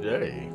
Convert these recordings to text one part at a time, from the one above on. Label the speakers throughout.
Speaker 1: today?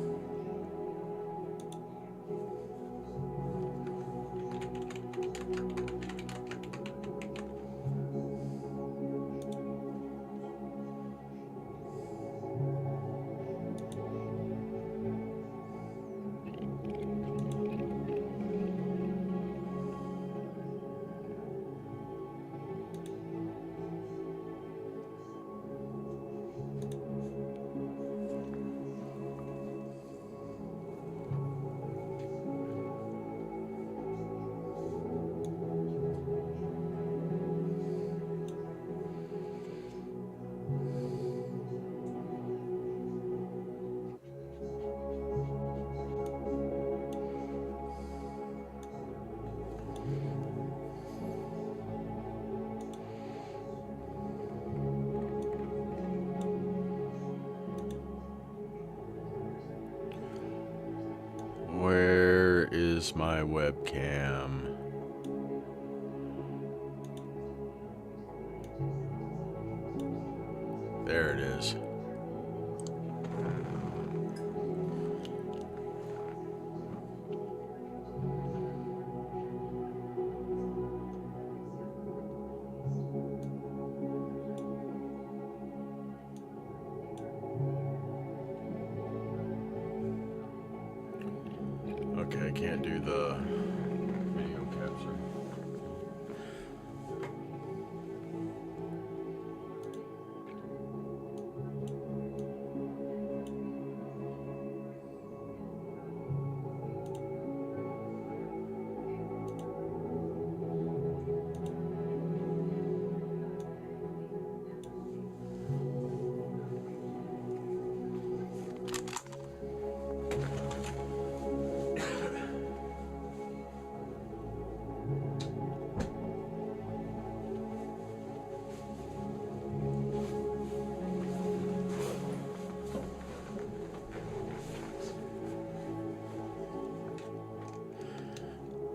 Speaker 1: Where is my webcam? There it is. Okay, I can't do the video capture.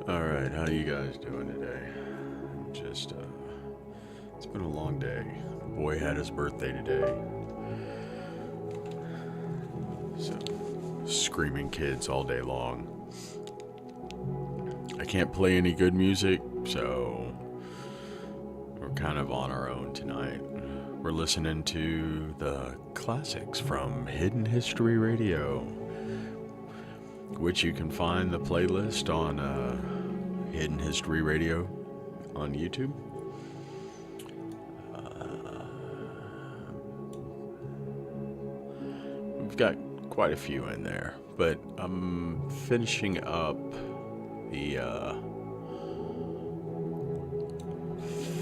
Speaker 1: Alright, how you guys doing today? Just, it's been a long day. Boy had his birthday today. So, screaming kids all day long. I can't play any good music, so we're kind of on our own tonight. We're listening to the classics from Hidden History Radio, which you can find the playlist on Hidden History Radio on YouTube. We've got quite a few in there, but I'm finishing up the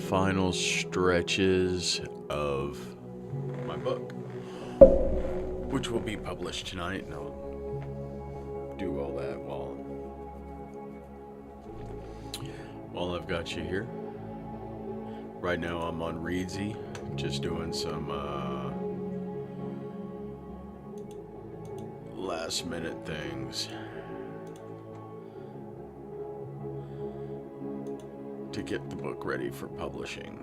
Speaker 1: final stretches of my book, which will be published tonight, and I'll do all that while I've got you here. Right now I'm on Reedsy, just doing some last minute things to get the book ready for publishing.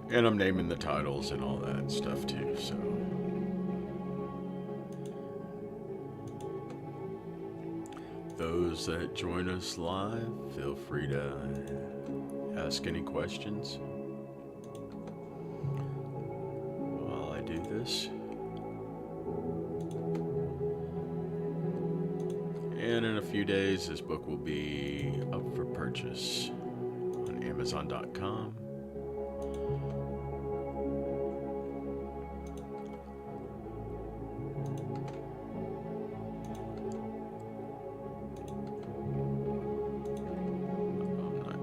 Speaker 1: And I'm naming the titles and all that stuff too, so. Those that join us live, feel free to ask any questions while I do this. And in a few days, this book will be up for purchase on Amazon.com.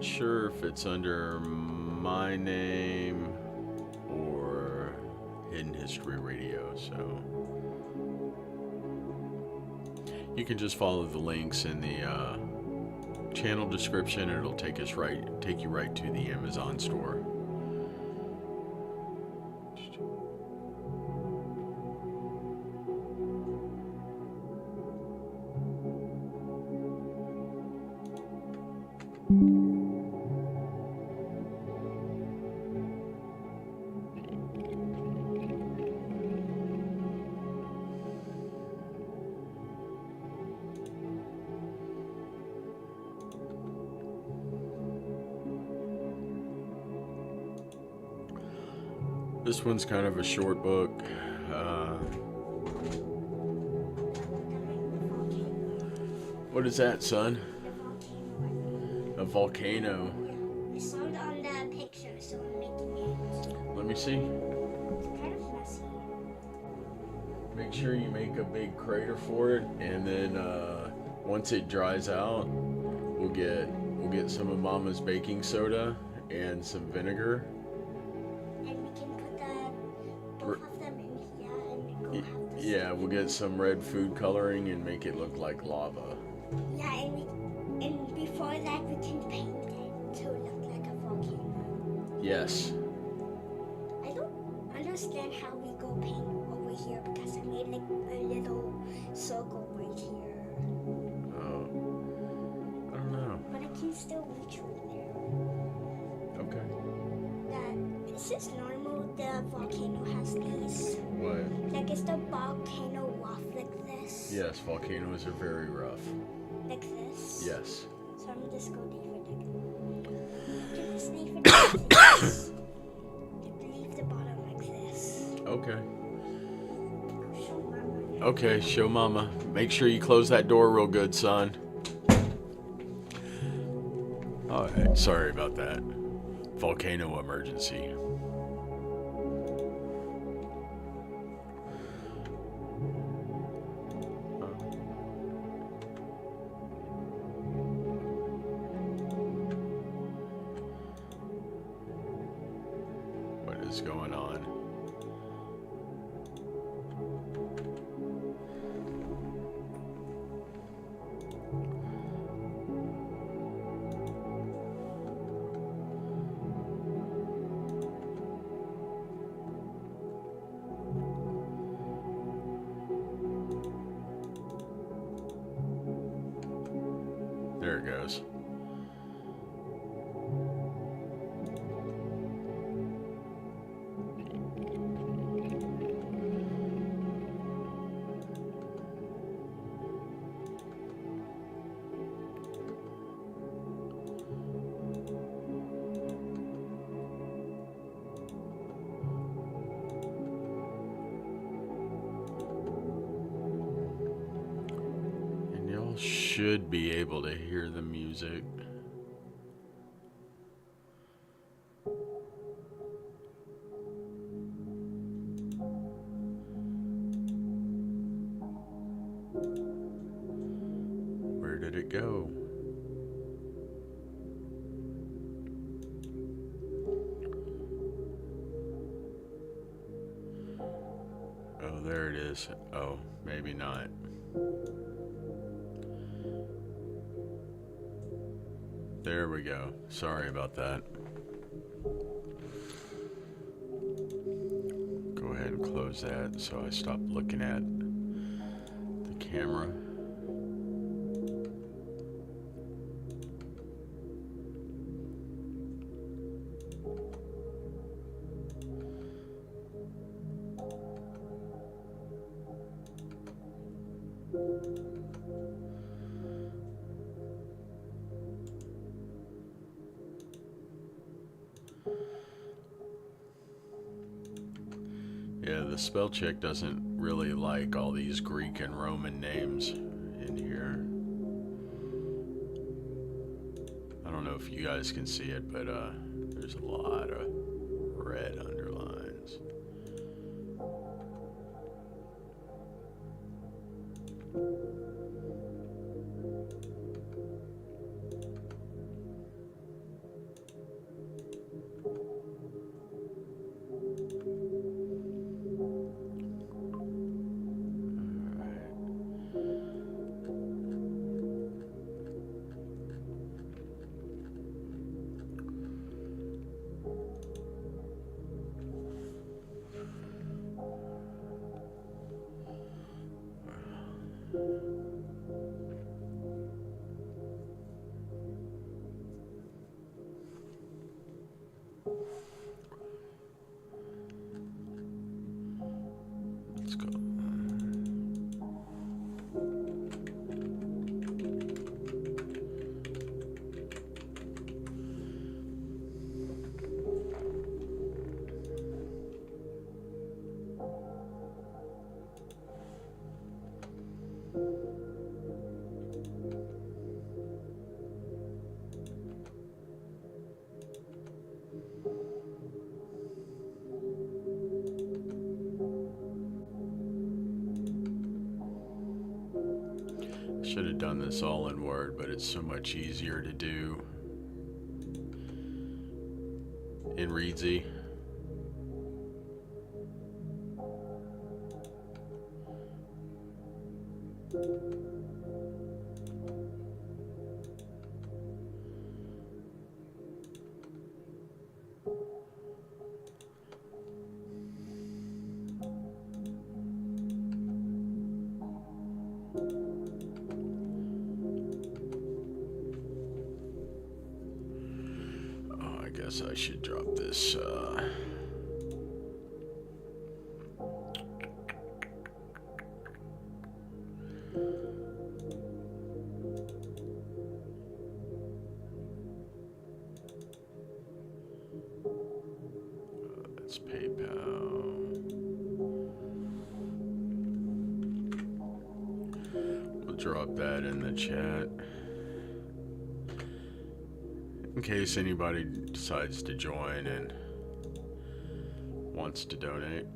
Speaker 1: Sure if it's under my name or Hidden History Radio, so you can just follow the links in the channel description and it'll take you right to the Amazon store. This one's kind of a short book. What is that, son? A volcano.
Speaker 2: Yeah. I saw it on the picture, so I'm making it.
Speaker 1: Let me see.
Speaker 2: It's kind of messy.
Speaker 1: Make sure you make a big crater for it, and then once it dries out, we'll get some of Mama's baking soda and some vinegar.
Speaker 2: And we can put both of them in here and go have this.
Speaker 1: Yeah, we'll get some red food coloring and make it look like lava.
Speaker 2: Yeah, and before that we can paint it to look like a volcano.
Speaker 1: Yes.
Speaker 2: I don't understand how we go paint over here because I made like a little circle right here.
Speaker 1: Oh. I don't know.
Speaker 2: But I can still reach right there.
Speaker 1: Okay.
Speaker 2: Is this normal? The volcano has these.
Speaker 1: What?
Speaker 2: Like, is the volcano rough like this?
Speaker 1: Yes, volcanoes are very rough.
Speaker 2: Like this?
Speaker 1: Yes.
Speaker 2: So I'm just go deeper. Like this deeper like this. Leave the bottom like this.
Speaker 1: Okay.
Speaker 2: Show Mama.
Speaker 1: Okay, show Mama. Make sure you close that door real good, son. Alright, sorry about that. Volcano emergency. What is going on? There it goes. And y'all should be able to hear the music. Where did it go? Oh, there it is. Oh, maybe not. There we go. Sorry about that. Go ahead and close that so I stop looking at the camera. Yeah, the spell check doesn't really like all these Greek and Roman names in here. I don't know if you guys can see it, but there's a lot of red underlines. should have done this all in Word, but it's so much easier to do in Readsy. I guess I should drop this. That's PayPal. We'll drop that in the chat in case anybody decides to join and wants to donate.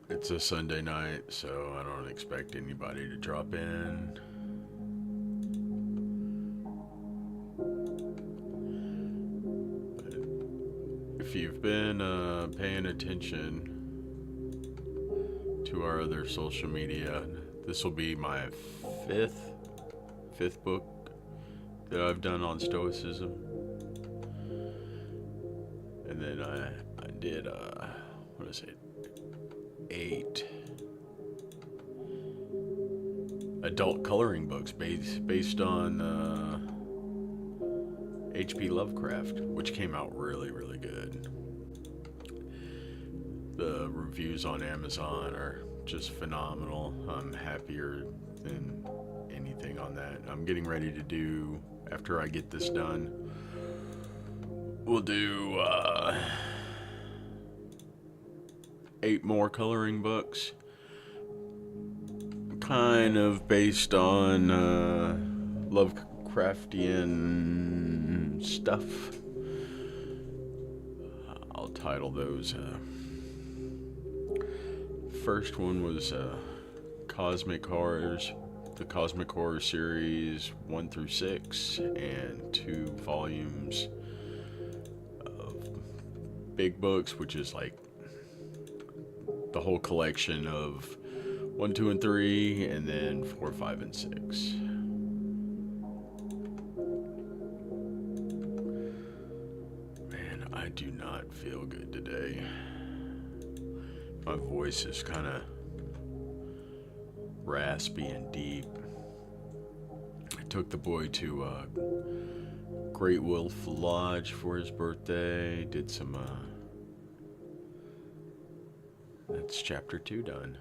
Speaker 1: It's a Sunday night, so I don't expect anybody to drop in. If you've been paying attention to our other social media, this will be my fifth book that I've done on Stoicism. And then I did, what is it? 8 adult coloring books based on H.P. Lovecraft, which came out really, really good. The reviews on Amazon are just phenomenal. I'm happier than anything on that. I'm getting ready to do, after I get this done, we'll do 8 more coloring books, kind of based on Lovecraftian stuff. I'll title those. First one was Cosmic Horrors, the Cosmic Horror series 1 through 6, and 2 volumes of big books, which is like the whole collection of 1, 2, and 3, and then 4, 5, and 6. Man, I do not feel good today. My voice is kind of raspy and deep. I took the boy to Great Wolf Lodge for his birthday, did some that's chapter 2 done.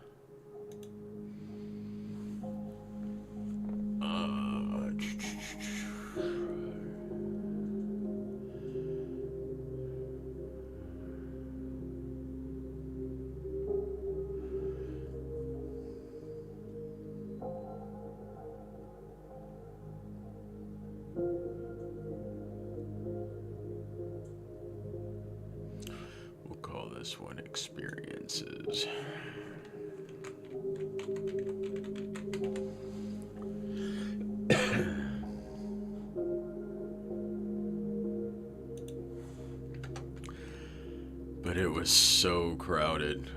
Speaker 1: We'll call this one Experiences. But it was so crowded.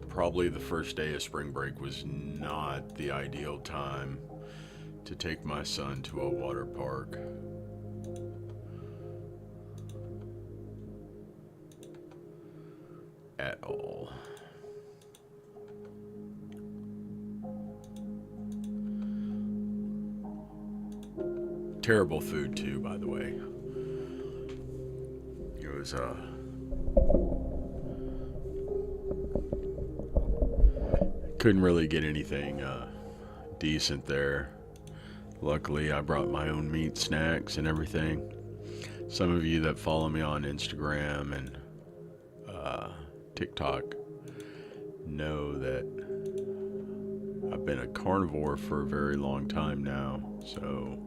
Speaker 1: Probably the first day of spring break was not the ideal time to take my son to a water park. At all. Terrible food too, by the way. It was couldn't really get anything decent there. Luckily, I brought my own meat snacks and everything. Some of you that follow me on Instagram and TikTok know that I've been a carnivore for a very long time now, so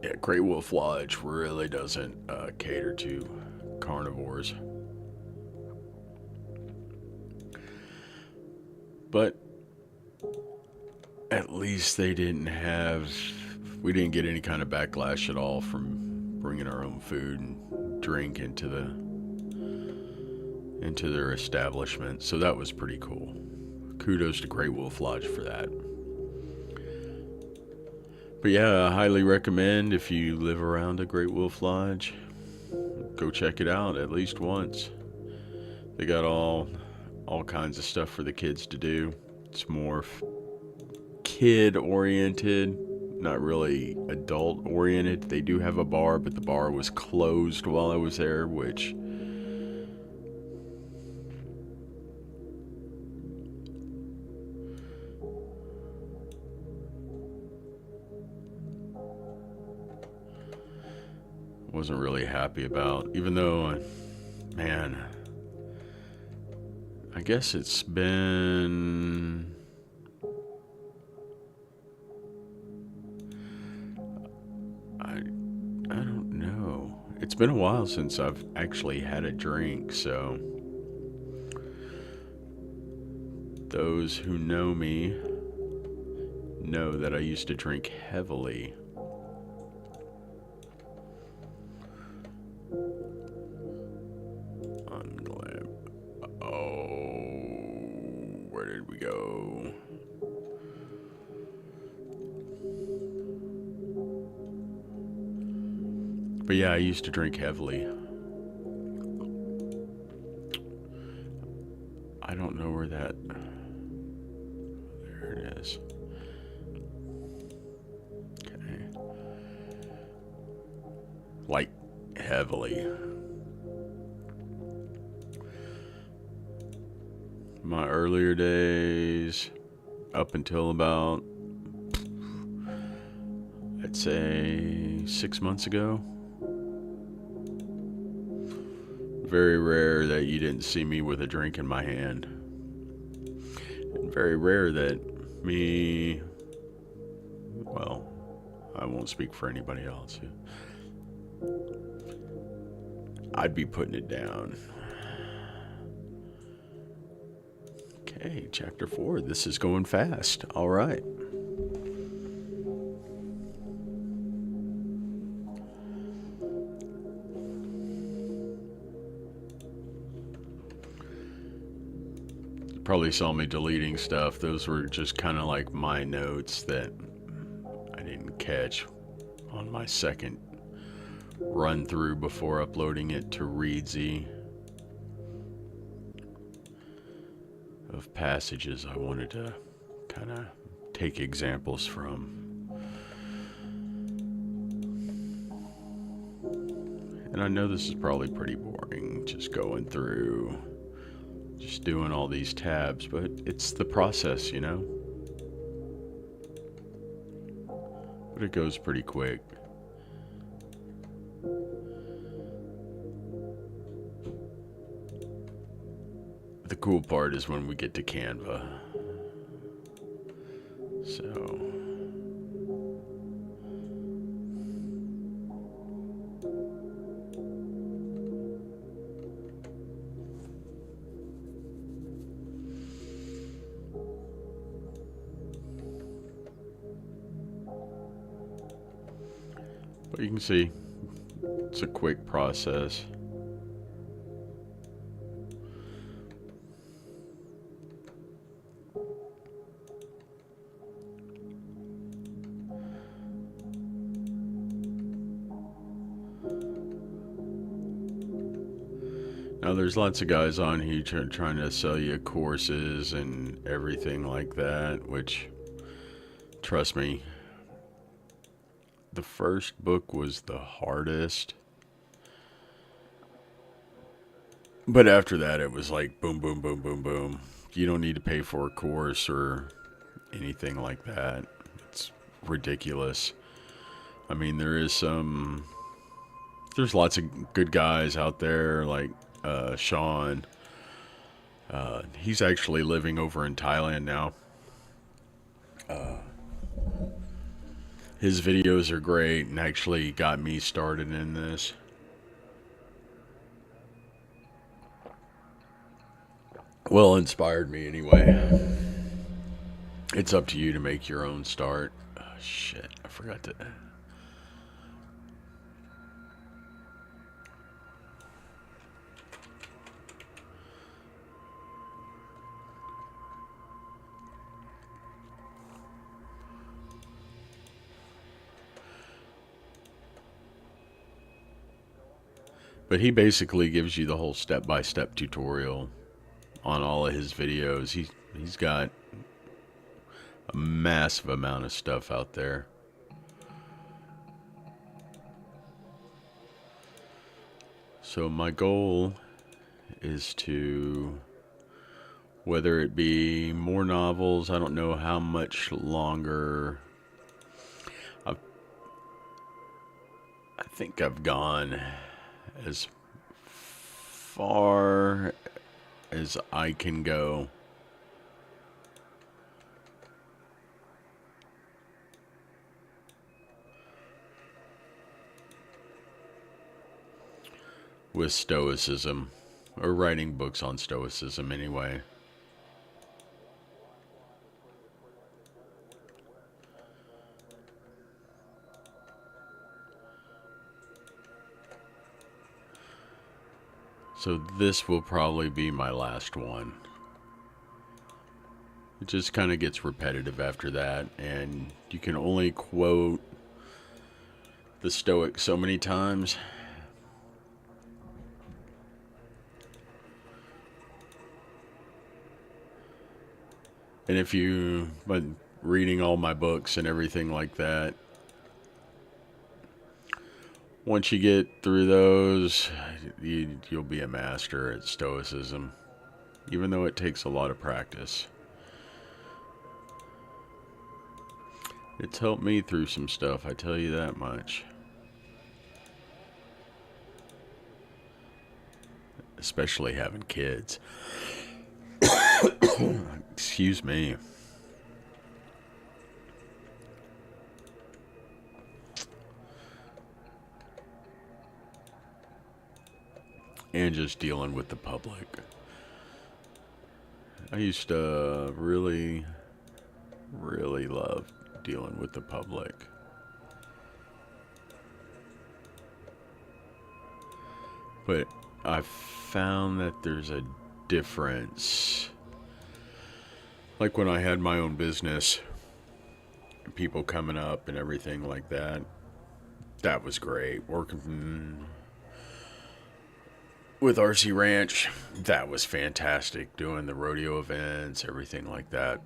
Speaker 1: Yeah, Great Wolf Lodge really doesn't cater to carnivores. But at least we didn't get any kind of backlash at all from bringing our own food and drink into their establishment. So that was pretty cool. Kudos to Great Wolf Lodge for that. But yeah, I highly recommend if you live around a Great Wolf Lodge, go check it out at least once. They got all kinds of stuff for the kids to do. It's more kid oriented, not really adult oriented. They do have a bar, but the bar was closed while I was there, which wasn't really happy about. Even though, man, I guess it's been I don't know. It's been a while since I've actually had a drink, so those who know me know that I used to drink heavily. I'm glad. Oh, where did we go? But yeah, I used to drink heavily. I don't know where that... There it is. Okay. Like, heavily. My earlier days, up until about, I'd say 6 months ago. Very rare that you didn't see me with a drink in my hand. And very rare that well, I won't speak for anybody else. I'd be putting it down. Okay, chapter 4. This is going fast. All right. Probably saw me deleting stuff. Those were just kind of like my notes that I didn't catch on my second run through before uploading it to Reedsy of passages I wanted to kind of take examples from. And I know this is probably pretty boring, just going through, just doing all these tabs, but it's the process, you know? But it goes pretty quick. The cool part is when we get to Canva. So... But you can see, it's a quick process. Now there's lots of guys on here trying to sell you courses and everything like that, which, trust me, the first book was the hardest. But after that, it was like boom, boom, boom, boom, boom. You don't need to pay for a course or anything like that. It's ridiculous. I mean, there's lots of good guys out there, like Sean. He's actually living over in Thailand now. His videos are great and actually got me started in this. Well, inspired me anyway. It's up to you to make your own start. Oh, shit, I forgot to. But he basically gives you the whole step-by-step tutorial on all of his videos. He's got a massive amount of stuff out there. So my goal is to, whether it be more novels, I don't know how much longer. I think I've gone as far as I can go. With Stoicism, or writing books on Stoicism anyway. So this will probably be my last one. It just kind of gets repetitive after that, and you can only quote the Stoics so many times. And if you, but reading all my books and everything like that, once you get through those, you'll be a master at Stoicism, even though it takes a lot of practice. It's helped me through some stuff, I tell you that much. Especially having kids. Excuse me. And just dealing with the public. I used to really love dealing with the public. But I found that there's a difference. Like when I had my own business, people coming up and everything like that, that was great. Working with RC Ranch, that was fantastic. Doing the rodeo events, everything like that.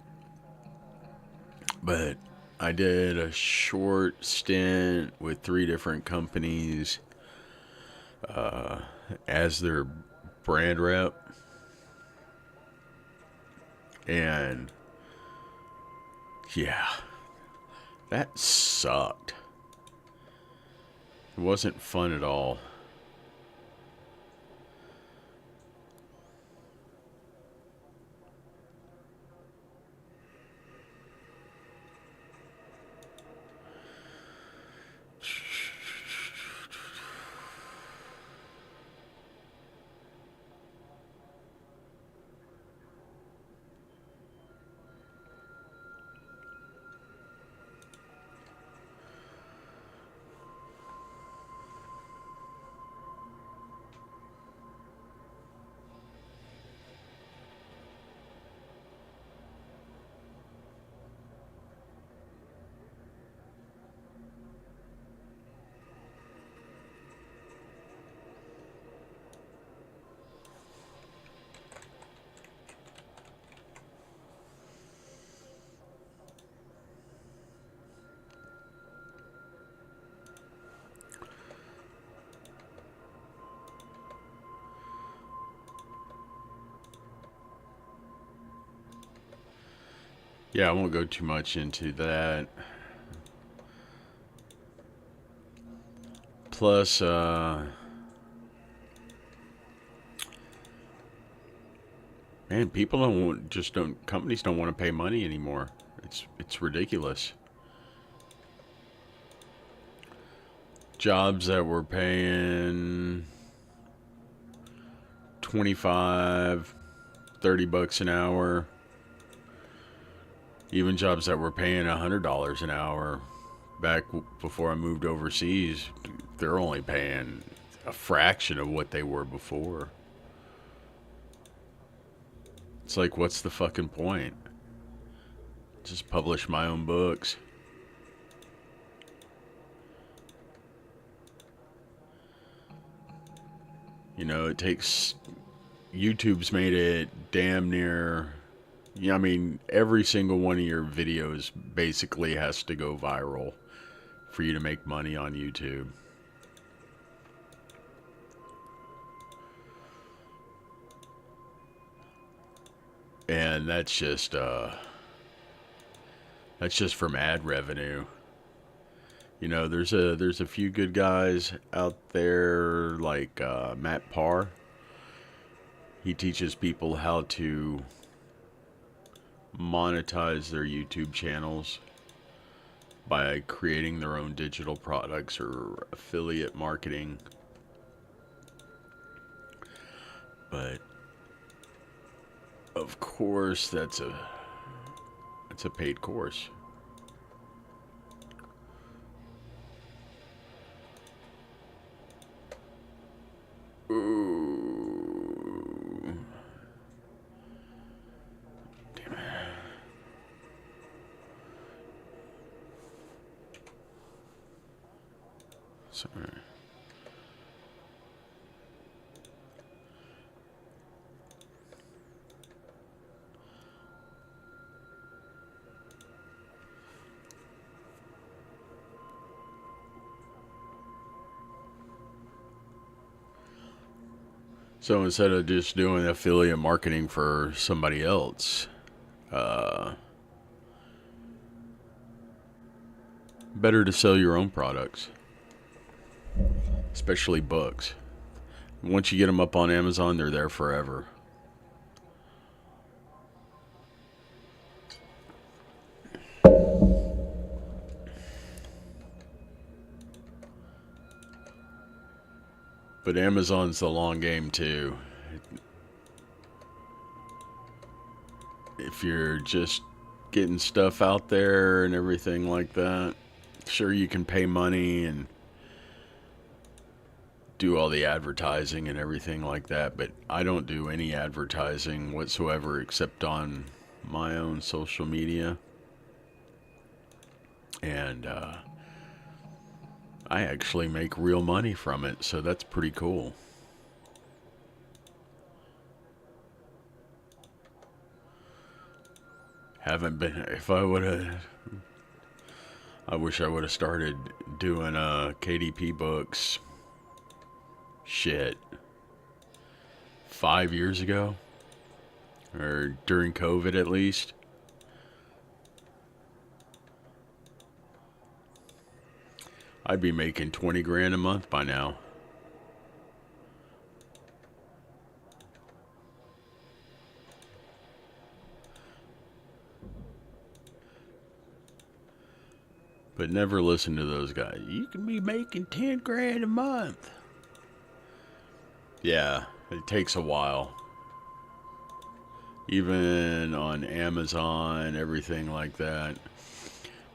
Speaker 1: But I did a short stint with 3 different companies as their brand rep. And yeah, that sucked. It wasn't fun at all. Yeah, I won't go too much into that. Plus, man, people companies don't want to pay money anymore. It's ridiculous. jobs that were paying 25, 30 bucks an hour. Even jobs that were paying $100 an hour back before I moved overseas, they're only paying a fraction of what they were before. It's like, what's the fucking point? Just publish my own books. You know, it takes... YouTube's made it damn near... Yeah, I mean, every single one of your videos basically has to go viral for you to make money on YouTube. And that's just from ad revenue. You know, there's a few good guys out there like Matt Parr. He teaches people how to monetize their YouTube channels by creating their own digital products or affiliate marketing. But of course, that's a paid course. Ooh. Damn it. Sorry. So instead of just doing affiliate marketing for somebody else, better to sell your own products, especially books. Once you get them up on Amazon, they're there forever. But Amazon's the long game too. If you're just getting stuff out there and everything like that, sure, you can pay money and do all the advertising and everything like that, but I don't do any advertising whatsoever except on my own social media. And I actually make real money from it, so that's pretty cool. Haven't been... If I would have... I wish I would have started doing KDP books. Shit. 5 years ago? Or during COVID at least. I'd be making 20 grand a month by now. But never listen to those guys. You can be making 10 grand a month. Yeah, it takes a while. Even on Amazon, everything like that.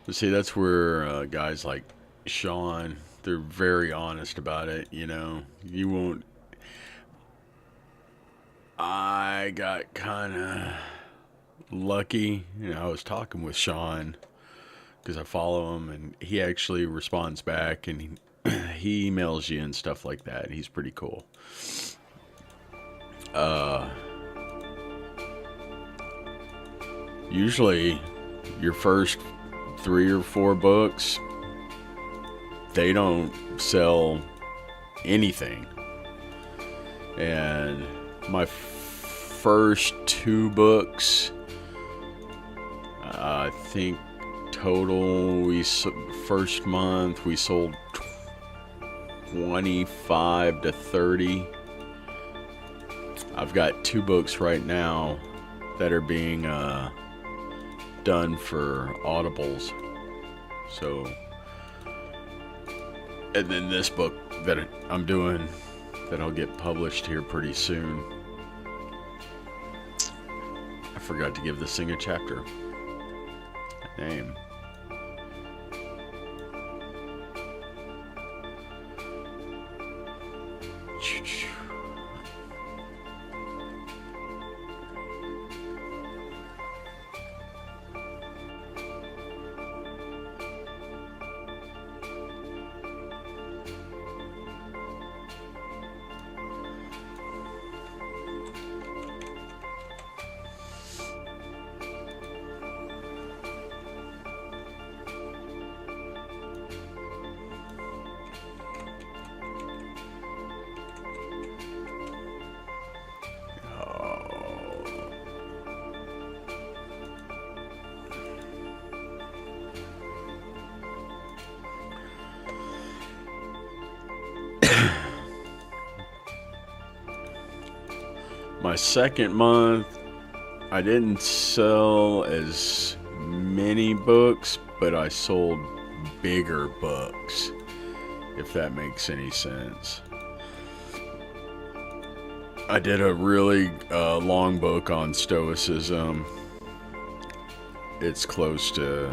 Speaker 1: But see, that's where guys like Sean, they're very honest about it, you know. You won't... I got kind of lucky. You know, I was talking with Sean because I follow him, and he actually responds back, and he emails you and stuff like that. He's pretty cool. Usually your first 3 or 4 books, they don't sell anything. And my first 2 books, I think total, first month we sold 25 to 30. I've got 2 books right now that are being done for audibles. So And then this book that I'm doing, that'll get published here pretty soon. I forgot to give this thing a chapter name. My second month, I didn't sell as many books, but I sold bigger books, if that makes any sense. I did a really long book on Stoicism. It's close to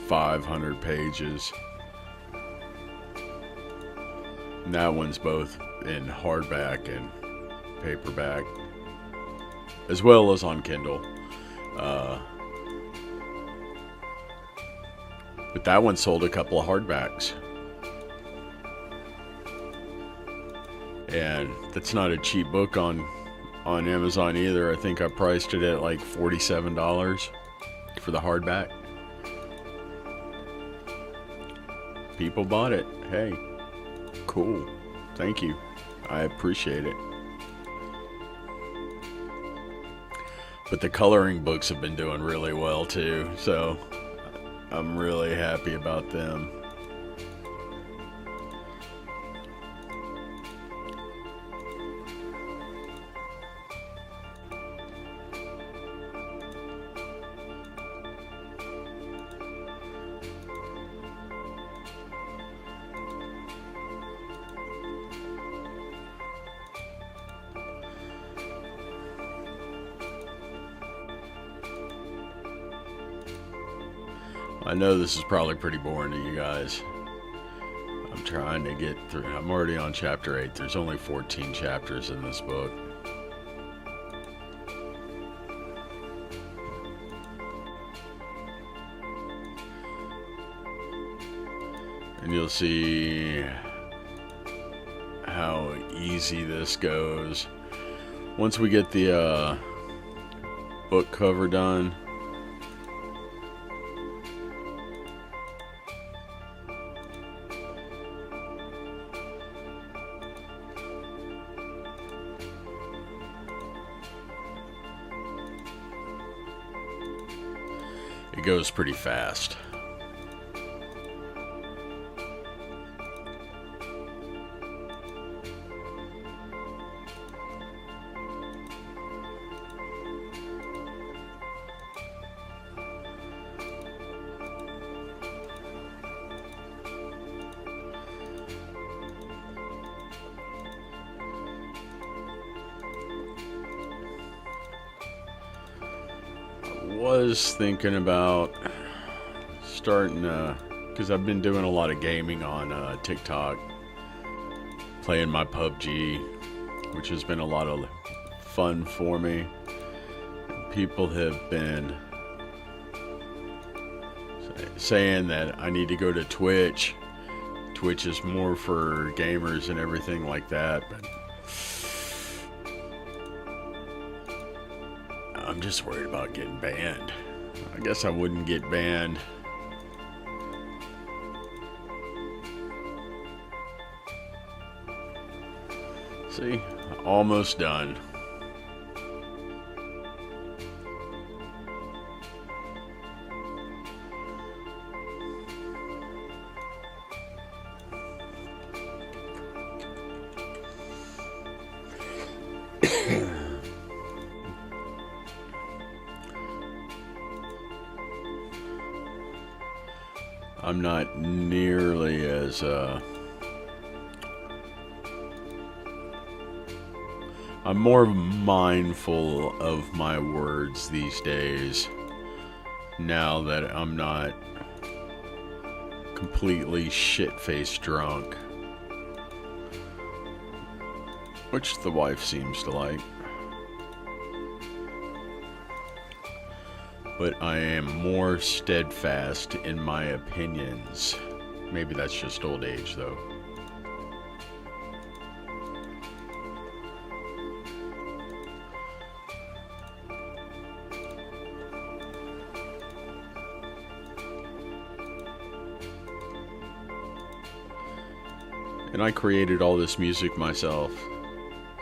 Speaker 1: 500 pages. And that one's both in hardback and paperback, as well as on Kindle. But that one sold a couple of hardbacks. And that's not a cheap book on Amazon either. I think I priced it at like $47 for the hardback. People bought it. Hey, cool. Thank you. I appreciate it. But the coloring books have been doing really well too, so I'm really happy about them. I know this is probably pretty boring to you guys. I'm trying to get through. I'm already on chapter 8. There's only 14 chapters in this book. And you'll see how easy this goes. Once we get the book cover done, it goes pretty fast. Was thinking about starting because I've been doing a lot of gaming on TikTok, playing my PUBG, which has been a lot of fun for me. People have been saying that I need to go to Twitch. Twitch is more for gamers and everything like that, but I'm just worried about getting banned. I guess I wouldn't get banned. See, almost done. I'm not nearly as I'm more mindful of my words these days now that I'm not completely shit-faced drunk, which the wife seems to like. But I am more steadfast in my opinions. Maybe that's just old age, though. And I created all this music myself,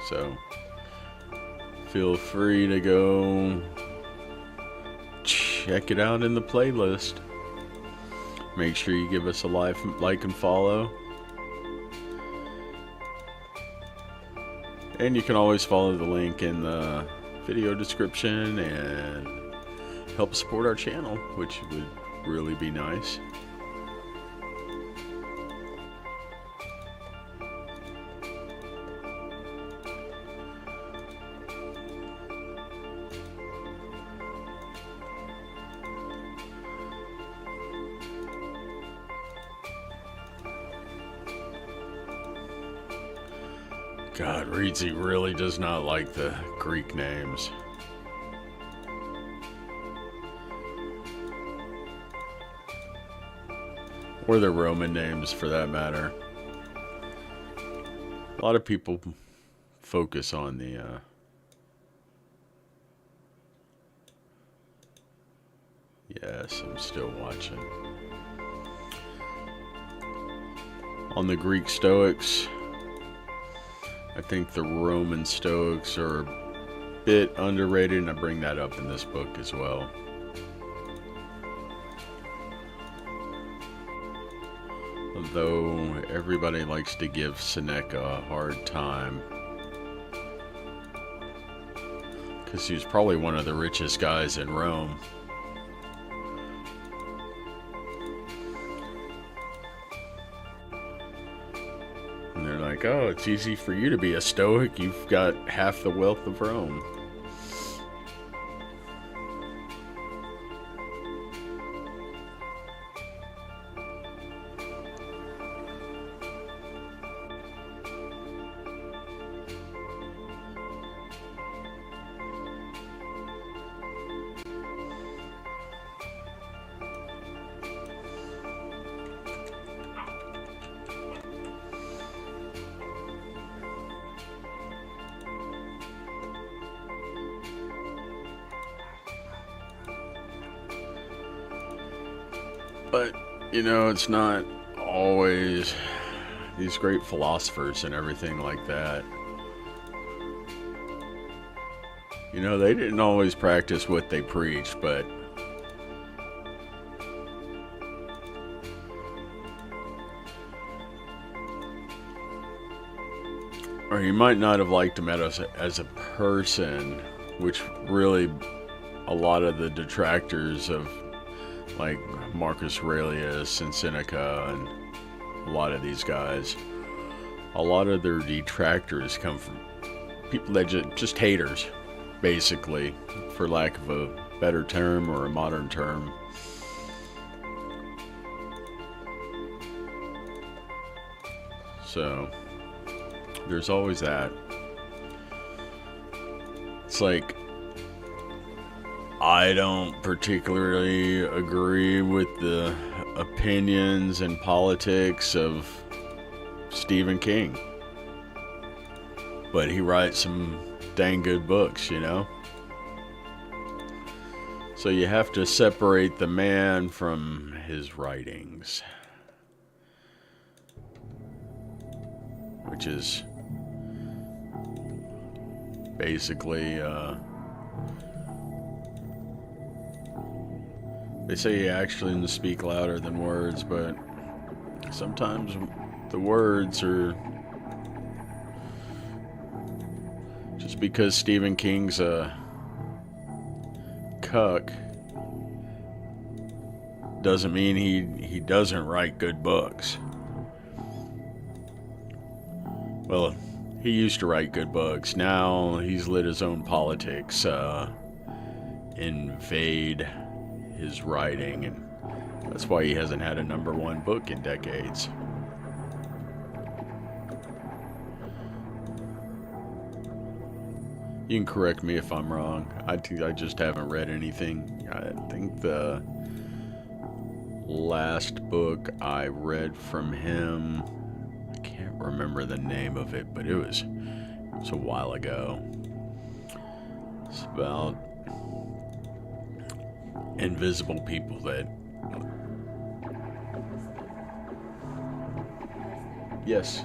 Speaker 1: so feel free to go check it out in the playlist. Make sure you give us a like and follow. And you can always follow the link in the video description and help support our channel, which would really be nice. God, Reedsy really does not like the Greek names. Or the Roman names, for that matter. A lot of people focus on the, Yes, I'm still watching. On the Greek Stoics. I think the Roman Stoics are a bit underrated, and I bring that up in this book as well. Although everybody likes to give Seneca a hard time, because he was probably one of the richest guys in Rome. And they're like, oh, it's easy for you to be a Stoic. You've got half the wealth of Rome. But, you know, it's not always these great philosophers and everything like that. You know, they didn't always practice what they preached, but or you might not have liked him as a person, which really a lot of the detractors of like Marcus Aurelius and Seneca and a lot of these guys, a lot of their detractors come from people that just haters, basically, for lack of a better term or a modern term. So there's always that. It's like, I don't particularly agree with the opinions and politics of Stephen King, but he writes some dang good books, you know? So you have to separate the man from his writings, which is basically, they say actions speak louder than words, but sometimes the words are just because Stephen King's a cuck doesn't mean he doesn't write good books. Well, he used to write good books. Now he's let his own politics invade his writing, and that's why he hasn't had a #1 book in decades. You can correct me if I'm wrong. I just haven't read anything. I think the last book I read from him, I can't remember the name of it, but it was a while ago. It's about invisible people that... Yes.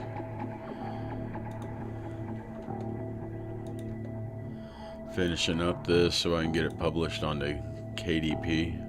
Speaker 1: Finishing up this so I can get it published onto KDP.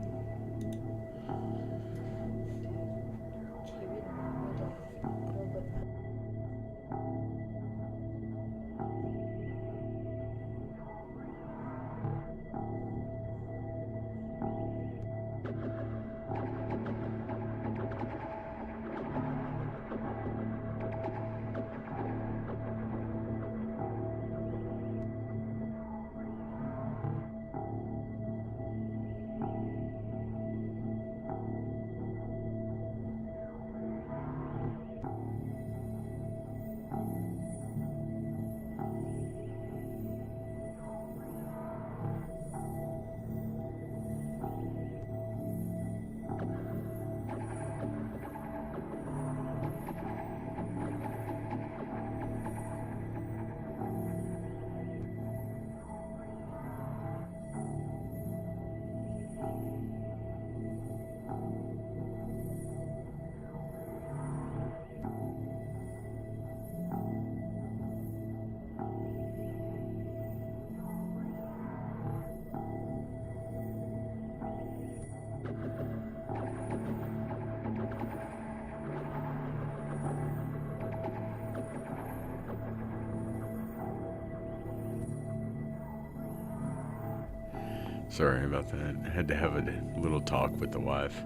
Speaker 1: Sorry about that. I had to have a little talk with the wife.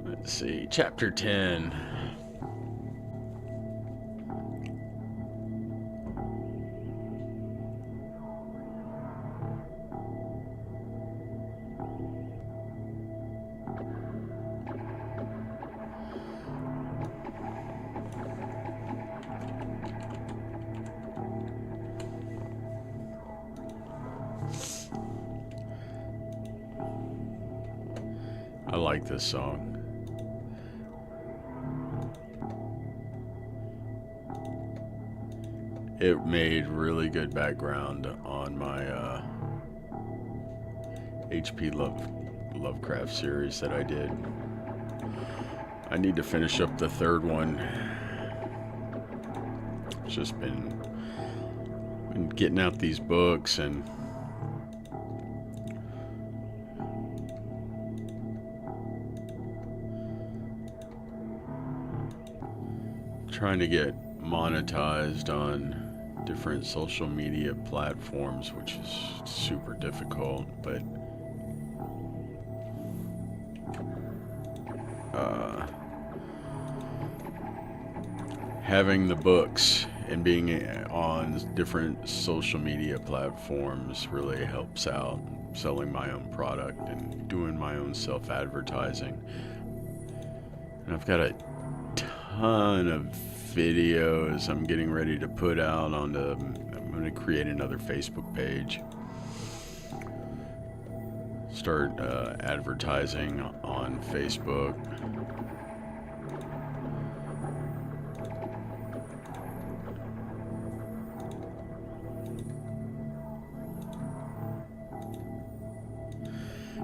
Speaker 1: Let's see. Chapter 10. I like this song. It made really good background on my H.P. Lovecraft series that I did. I need to finish up the third one. It's just been getting out these books and trying to get monetized on different social media platforms, which is super difficult, but having the books and being on different social media platforms really helps out selling my own product and doing my own self-advertising. And I've got a ton of videos I'm getting ready to put out onto... I'm going to create another Facebook page. Start advertising on Facebook.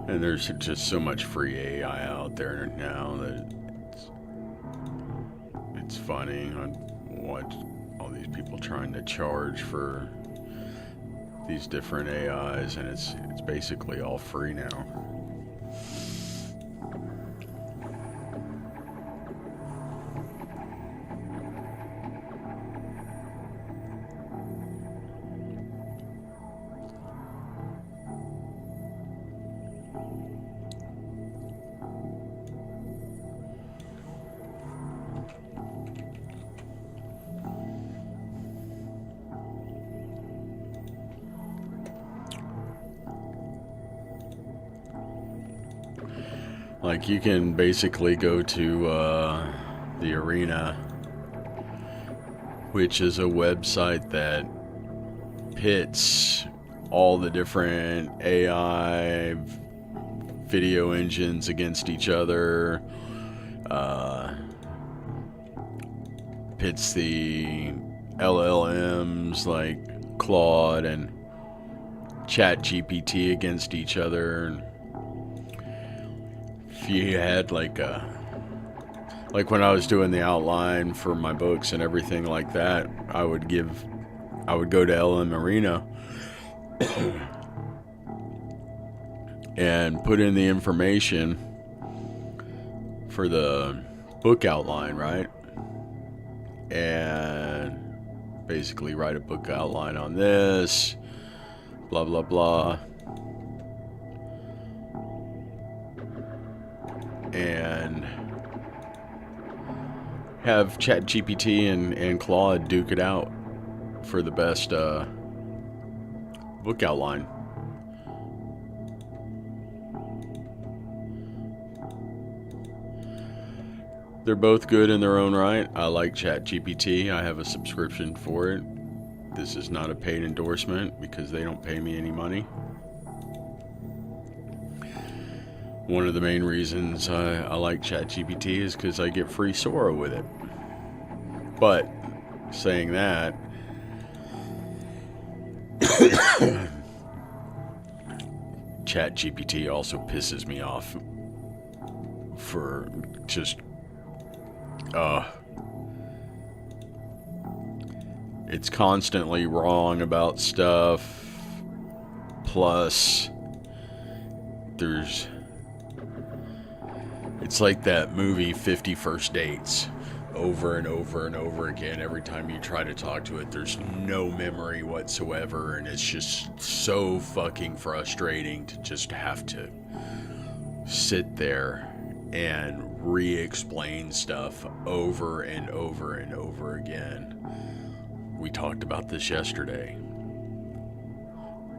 Speaker 1: And there's just so much free AI out there now that it's funny. I watch all these people trying to charge for these different AIs, and it's basically all free now. Like, you can basically go to the Arena, which is a website that pits all the different AI video engines against each other, pits the LLMs like Claude and ChatGPT against each other. If you had like when I was doing the outline for my books and everything like that, I would go to LM Arena and put in the information for the book outline, right? And basically write a book outline on this, blah blah blah, and have ChatGPT and Claude duke it out for the best book outline. They're both good in their own right. I like ChatGPT. I have a subscription for it. This is not a paid endorsement because they don't pay me any money. One of the main reasons I like ChatGPT is because I get free Sora with it. But, saying that, ChatGPT also pisses me off for just it's constantly wrong about stuff, plus it's like that movie 50 First Dates, over and over and over again. Every time you try to talk to it, there's no memory whatsoever, and it's just so fucking frustrating to just have to sit there and re-explain stuff over and over and over again. We talked about this yesterday.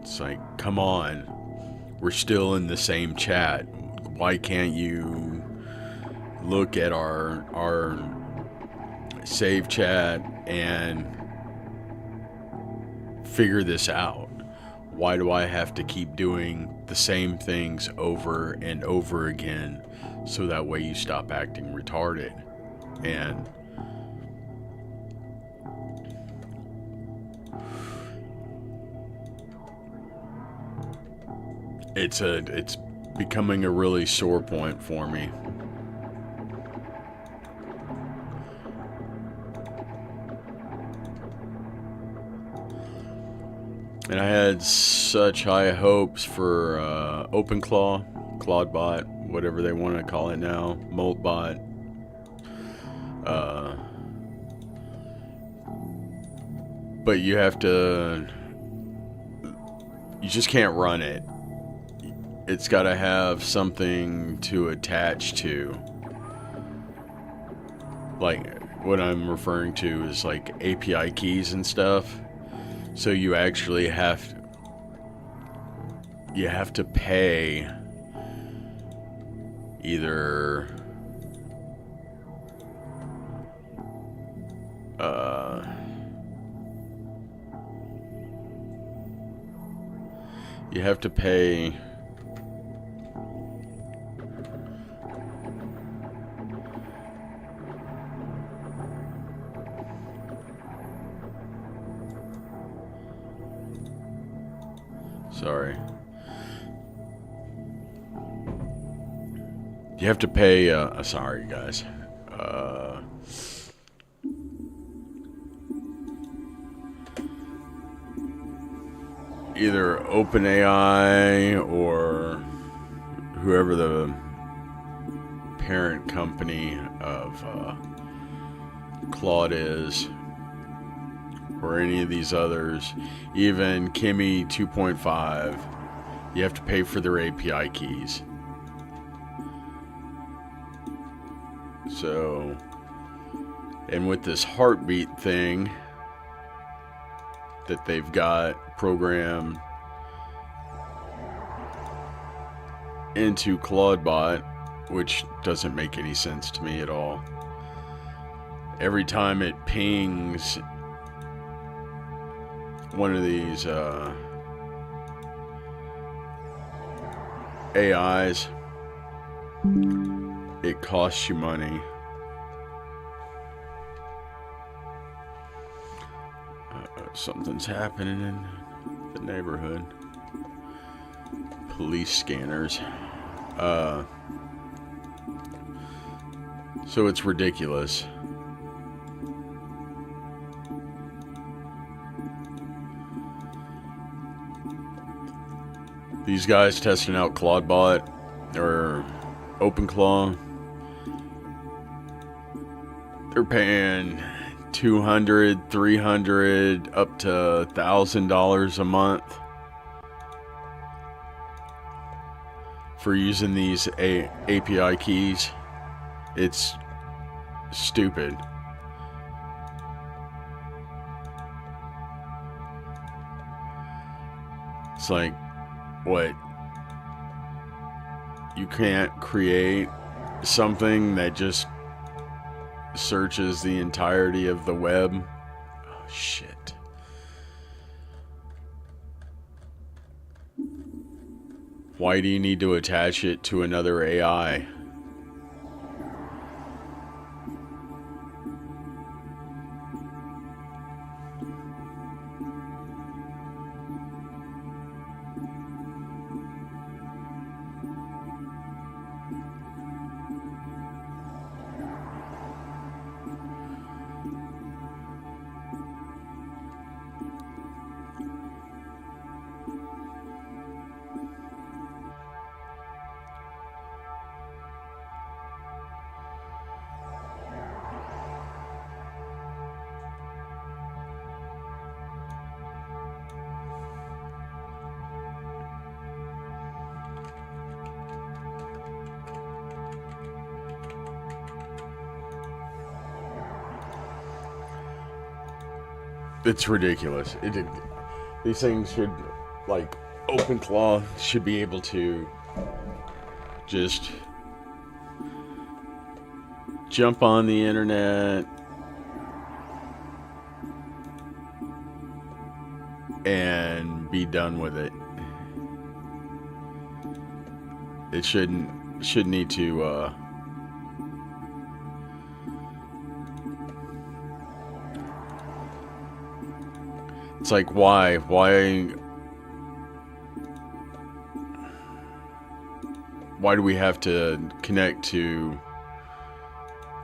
Speaker 1: It's like, come on, we're still in the same chat. Why can't you look at our save chat and figure this out? Why do I have to keep doing the same things over and over again so that way you stop acting retarded? And it's becoming a really sore point for me. And I had such high hopes for OpenClaw, ClaudeBot, whatever they want to call it now, Moltbot. But you just can't run it. It's got to have something to attach to. Like, what I'm referring to is like API keys and stuff. So you actually have to pay either you have to pay sorry. You have to pay, sorry guys. Either OpenAI or whoever the parent company of Claude is, or any of these others, even Kimi 2.5, you have to pay for their API keys. So, and with this heartbeat thing that they've got programmed into ClaudeBot, which doesn't make any sense to me at all. Every time it pings one of these AIs, it costs you money. Something's happening in the neighborhood. Police scanners. So it's ridiculous. These guys testing out Claudebot or OpenClaw, they're paying $200, $300, up to $1,000 a month for using these API keys. It's stupid. It's like, what? You can't create something that just searches the entirety of the web? Oh, shit. Why do you need to attach it to another AI? It's ridiculous. These things should, like, OpenClaw should be able to just jump on the internet and be done with it. It shouldn't need to it's like, why do we have to connect to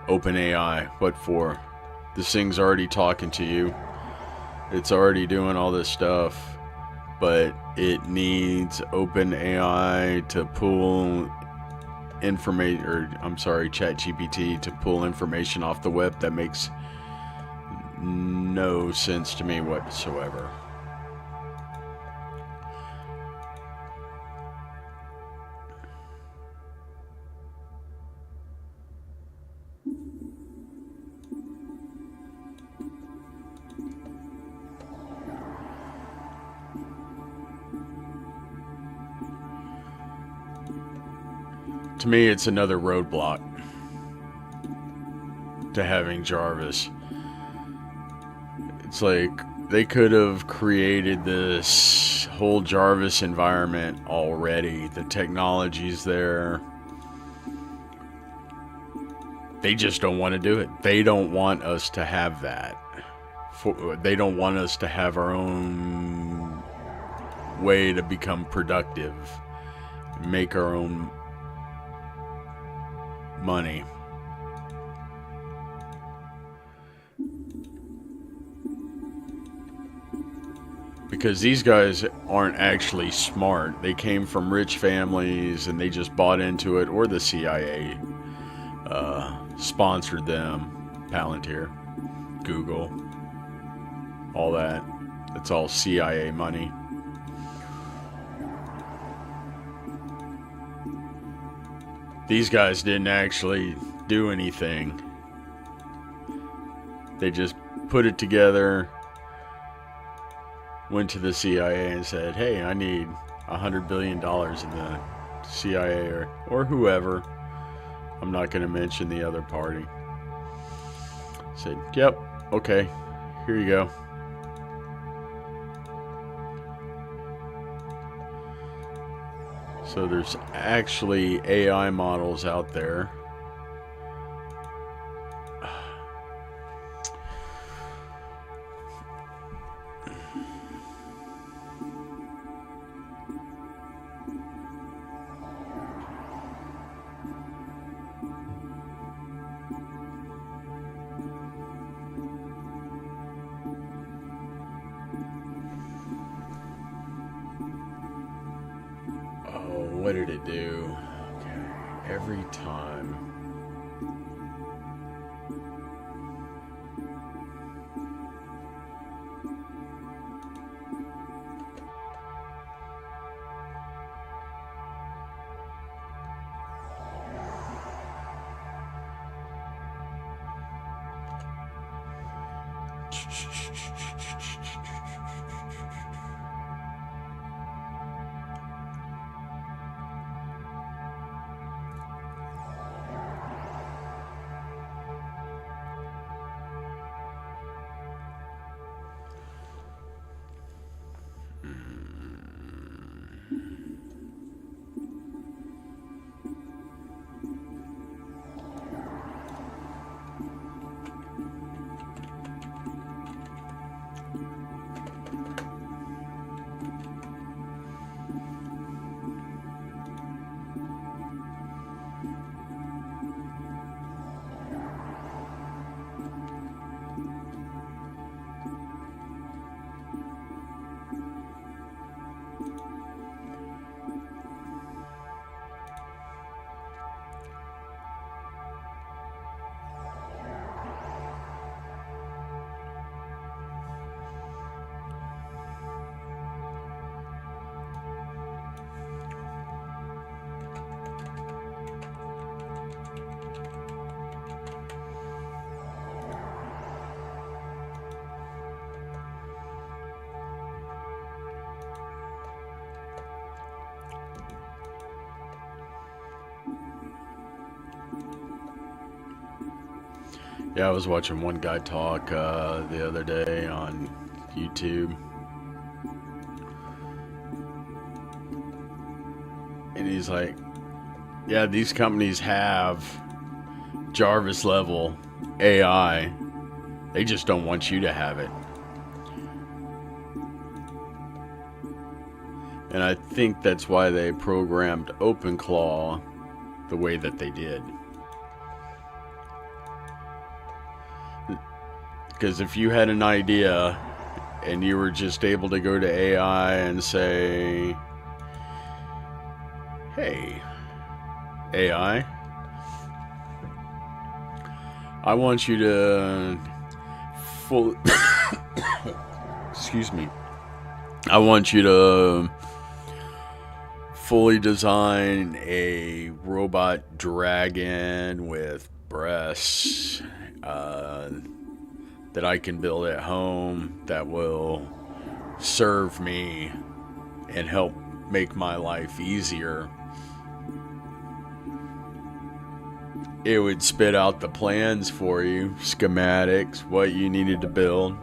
Speaker 1: OpenAI? What for? This thing's already talking to you. It's already doing all this stuff, but it needs OpenAI to pull information, or I'm sorry, ChatGPT to pull information off the web. That makes no sense to me whatsoever. To me, it's another roadblock to having Jarvis. It's like they could have created this whole Jarvis environment already. The technology's there. They just don't want to do it. They don't want us to have that. They don't want us to have our own way to become productive, make our own money. Because these guys aren't actually smart. They came from rich families and they just bought into it, or the CIA sponsored them. Palantir, Google, all that. It's all CIA money. These guys didn't actually do anything. They just put it together, went to the CIA and said, hey, I need $100 billion in the CIA or whoever. I'm not going to mention the other party. Said, yep, okay, here you go. So there's actually AI models out there. What did it do? Okay, every time. Yeah, I was watching one guy talk the other day on YouTube. And he's like, yeah, these companies have Jarvis level AI. They just don't want you to have it. And I think that's why they programmed OpenClaw the way that they did. Because if you had an idea and you were just able to go to AI and say, hey, AI, I want you to excuse me. I want you to fully design a robot dragon with breasts that I can build at home that will serve me and help make my life easier. It would spit out the plans for you, schematics, what you needed to build.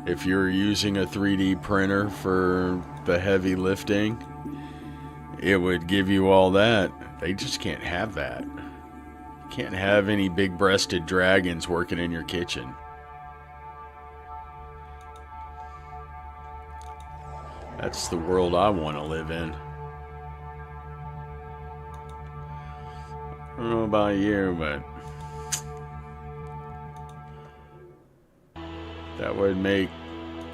Speaker 1: If you're using a 3D printer for the heavy lifting, it would give you all that. They just can't have that. You can't have any big-breasted dragons working in your kitchen. That's the world I want to live in. I don't know about you, but that would make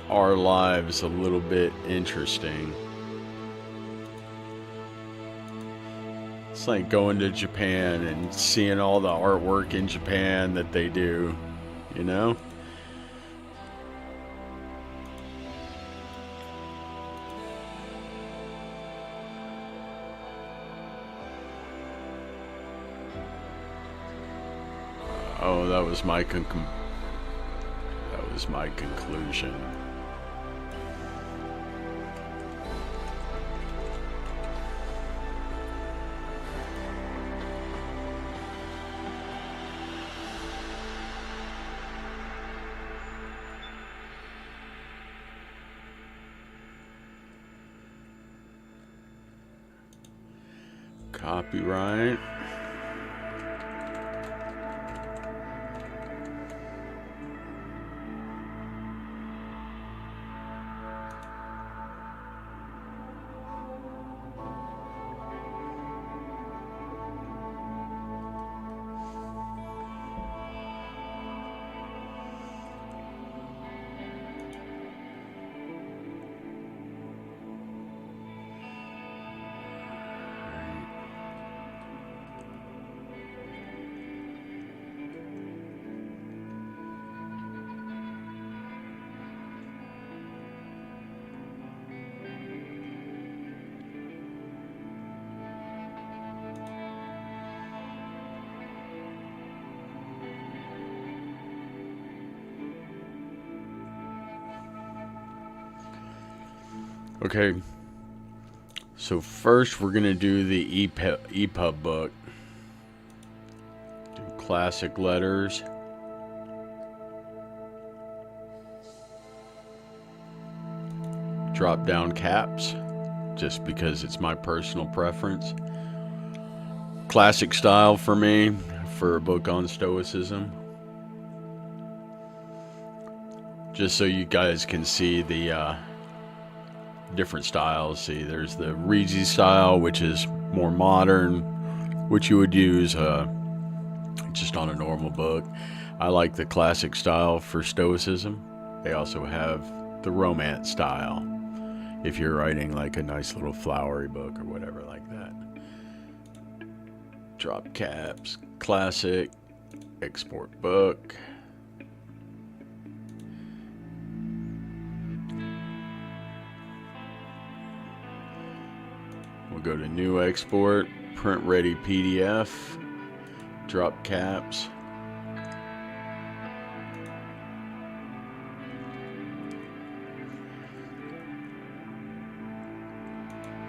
Speaker 1: our lives a little bit interesting. It's like going to Japan and seeing all the artwork in Japan that they do, you know? Oh, that was my conclusion. Copyright. Okay, so first we're gonna do the EPUB book. Do classic letters. Drop down caps, just because it's my personal preference. Classic style for me, for a book on Stoicism. Just so you guys can see the different styles. See, there's the Rigi style, which is more modern, which you would use just on a normal book. I like the classic style for Stoicism. They also have the Romance style, if you're writing like a nice little flowery book or whatever like that. Drop caps, classic, export book. We'll go to new export, print ready PDF, drop caps.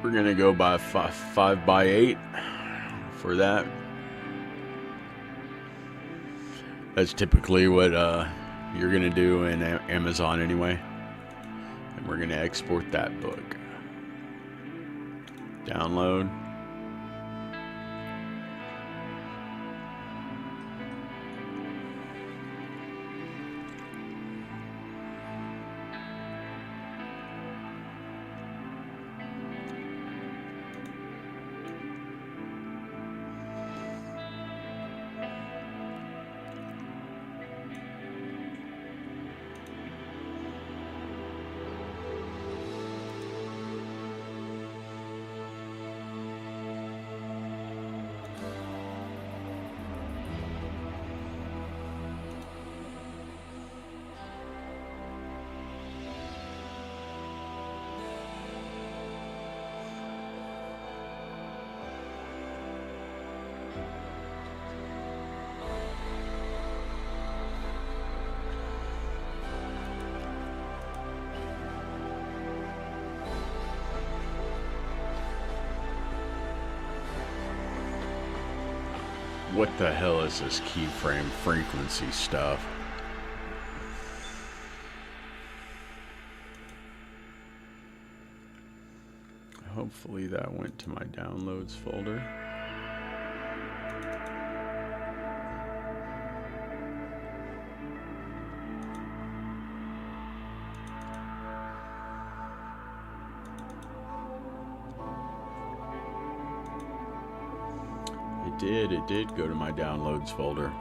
Speaker 1: We're gonna go by 5x8 for that. That's typically what you're gonna do in Amazon anyway. And we're gonna export that book. Download. What the hell is this keyframe frequency stuff? Hopefully that went to my downloads folder. It did go to my downloads folder.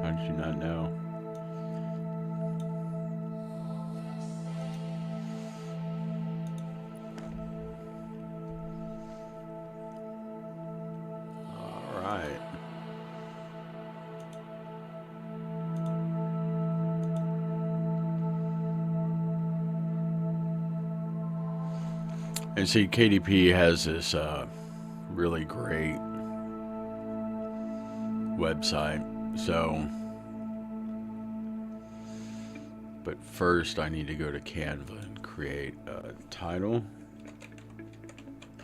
Speaker 1: How did you not know? And see, KDP has this really great website. So, but first I need to go to Canva and create a title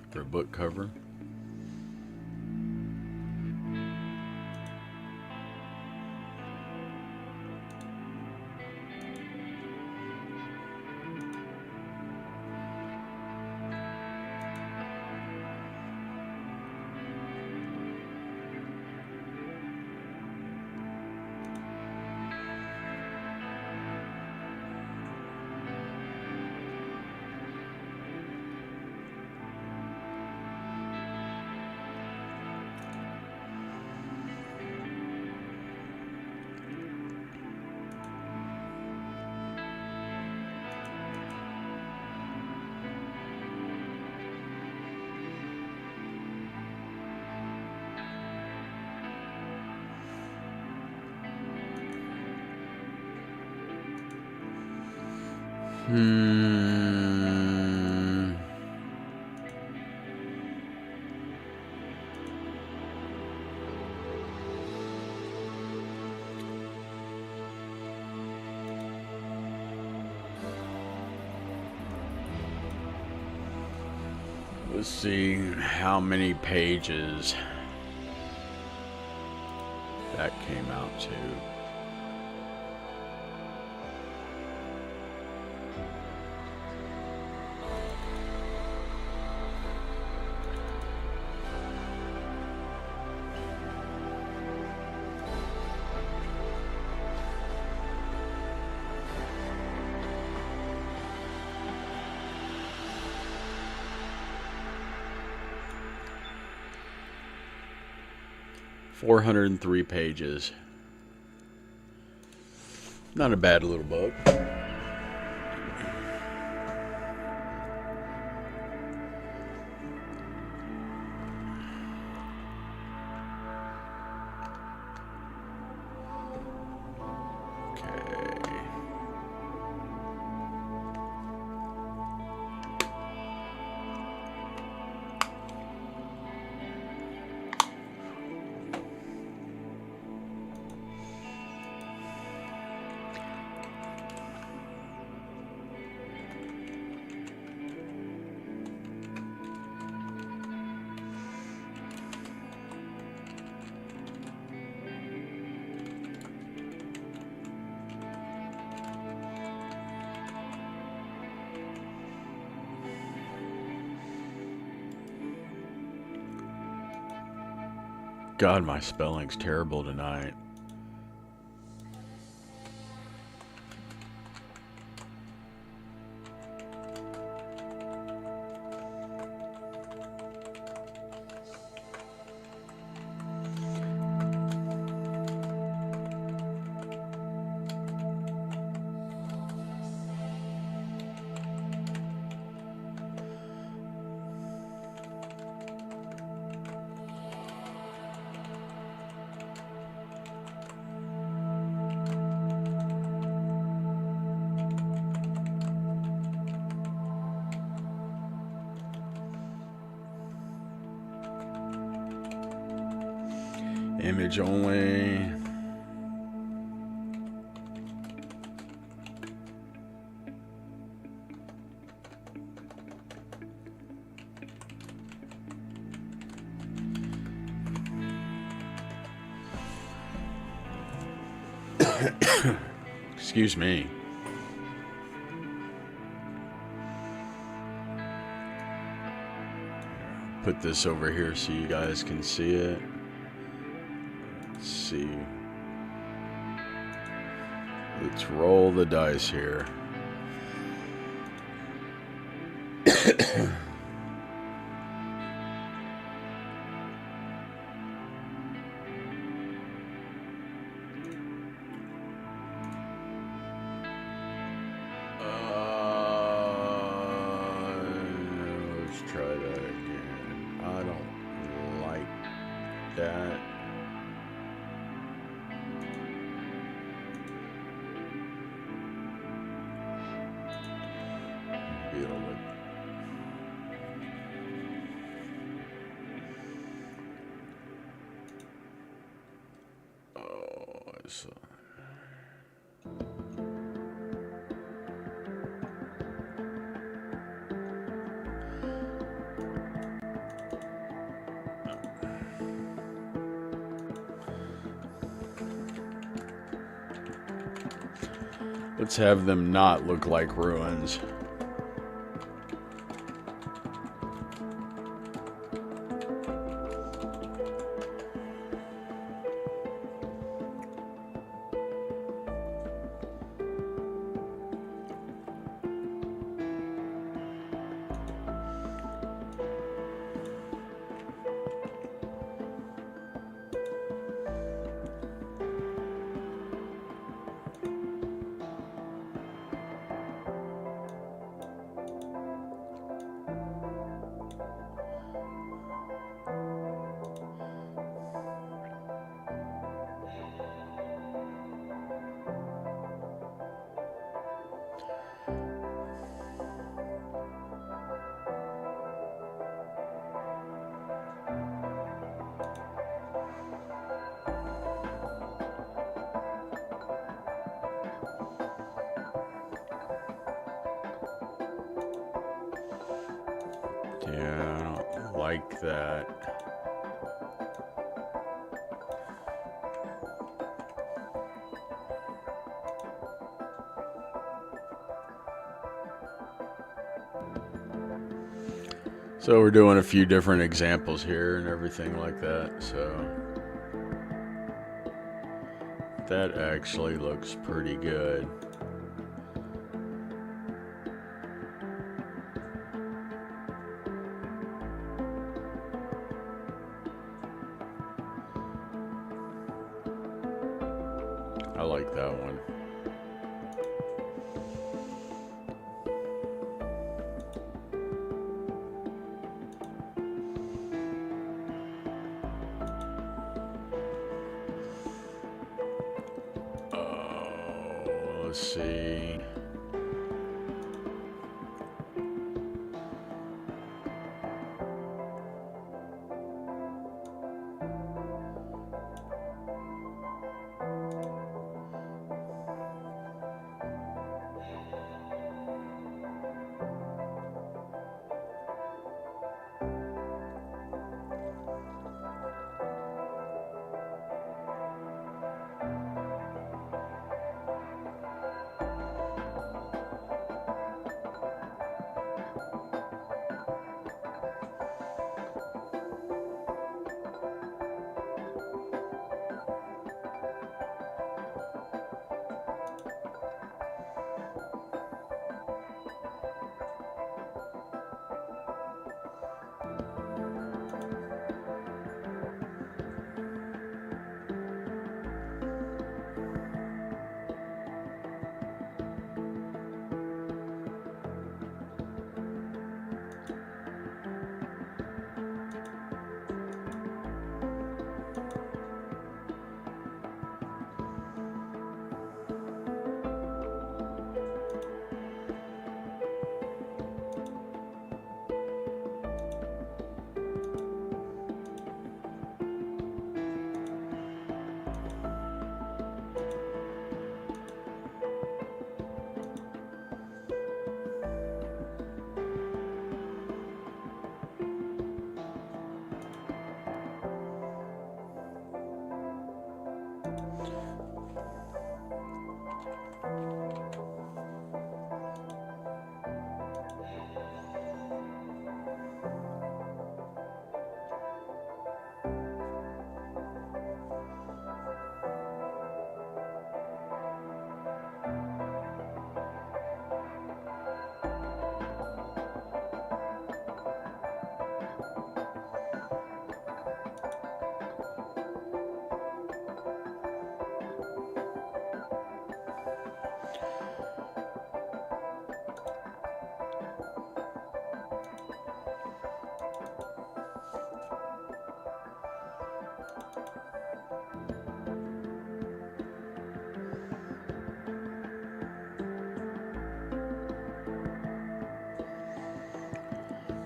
Speaker 1: for a book cover. Let's see how many pages that came out to. $403 pages. Not a bad little book. God, my spelling's terrible tonight. Image only. Excuse me. Put this over here so you guys can see it. Let's see. Let's roll the dice here. Let's try that again. I don't like that. Be able to So. Let's have them not look like ruins. Yeah, I don't like that. So we're doing a few different examples here and everything like that, so that actually looks pretty good. I like that one. Let's see.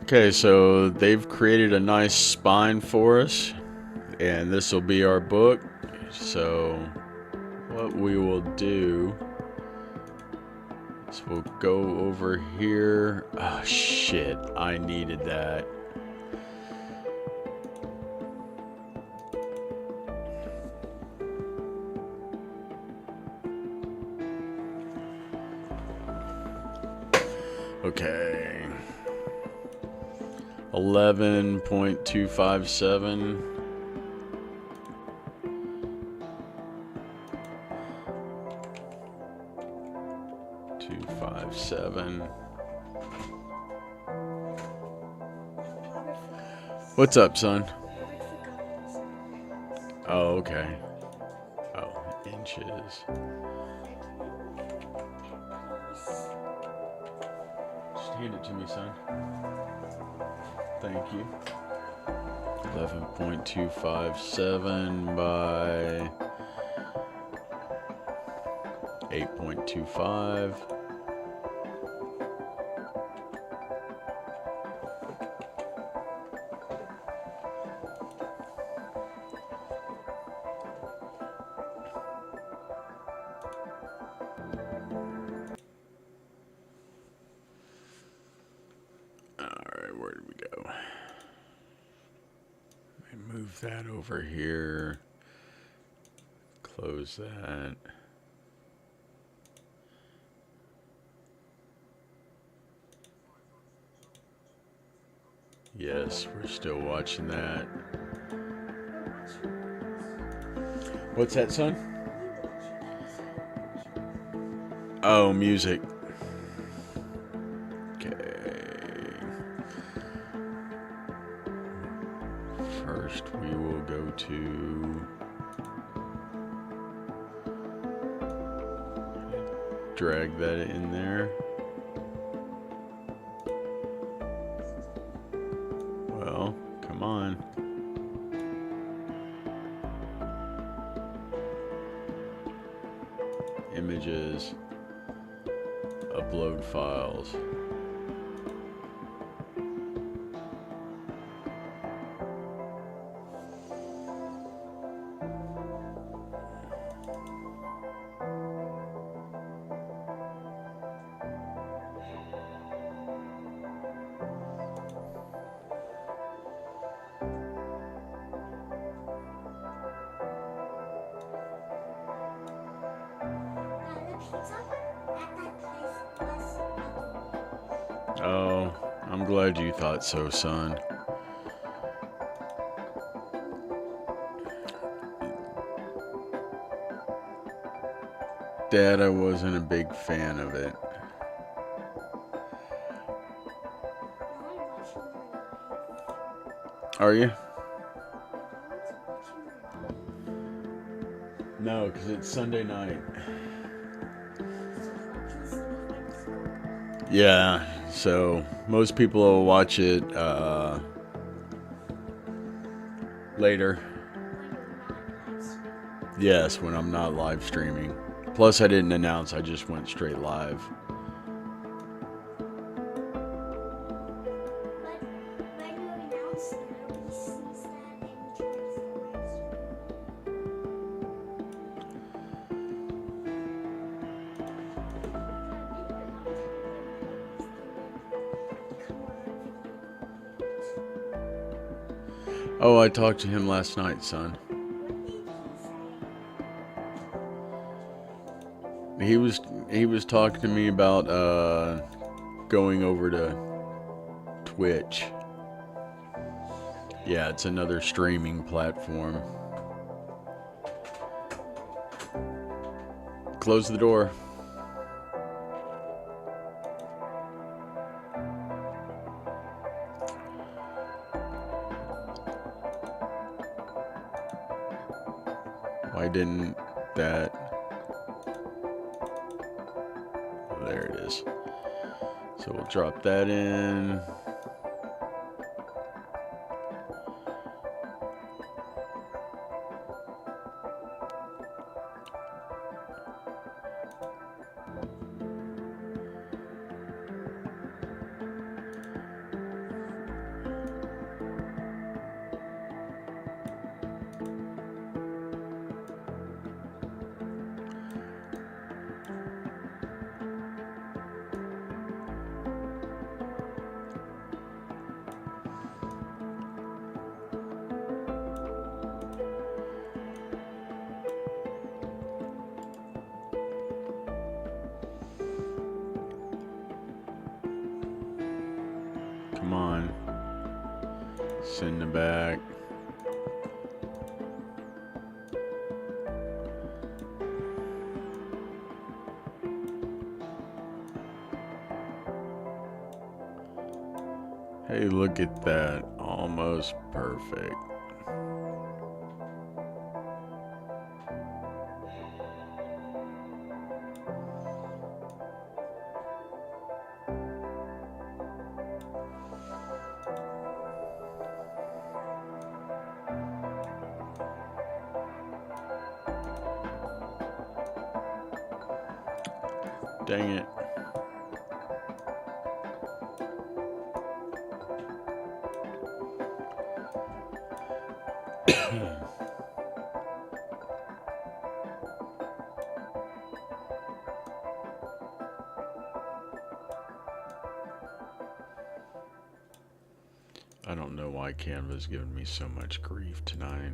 Speaker 1: Okay, so they've created a nice spine for us, and this will be our book. So what we will do is we'll go over here. Oh shit, I needed that. Okay. 11.257. What's up, son? Oh, okay. Oh, inches. Just hand it to me, son. Thank you. 11.257 by 8.25. Alright, where did we go? Move that over here. Close that. Yes, we're still watching that. What's that, son? Oh, music. First, we will go to drag that in there. Well, come on. Images, upload files. Oh, I'm glad you thought so, son. Dad, I wasn't a big fan of it. Are you? No, because it's Sunday night. Yeah, so most people will watch it later. Yes, when I'm not live streaming. Plus, I didn't announce, I just went straight live. Oh, I talked to him last night, son. He was talking to me about going over to Twitch. Yeah, it's another streaming platform. Close the door. Why didn't that... There it is. So we'll drop that in. Come on. Send it back. Hey, look at that. Almost perfect. Dang it. I don't know why Canva's giving me so much grief tonight.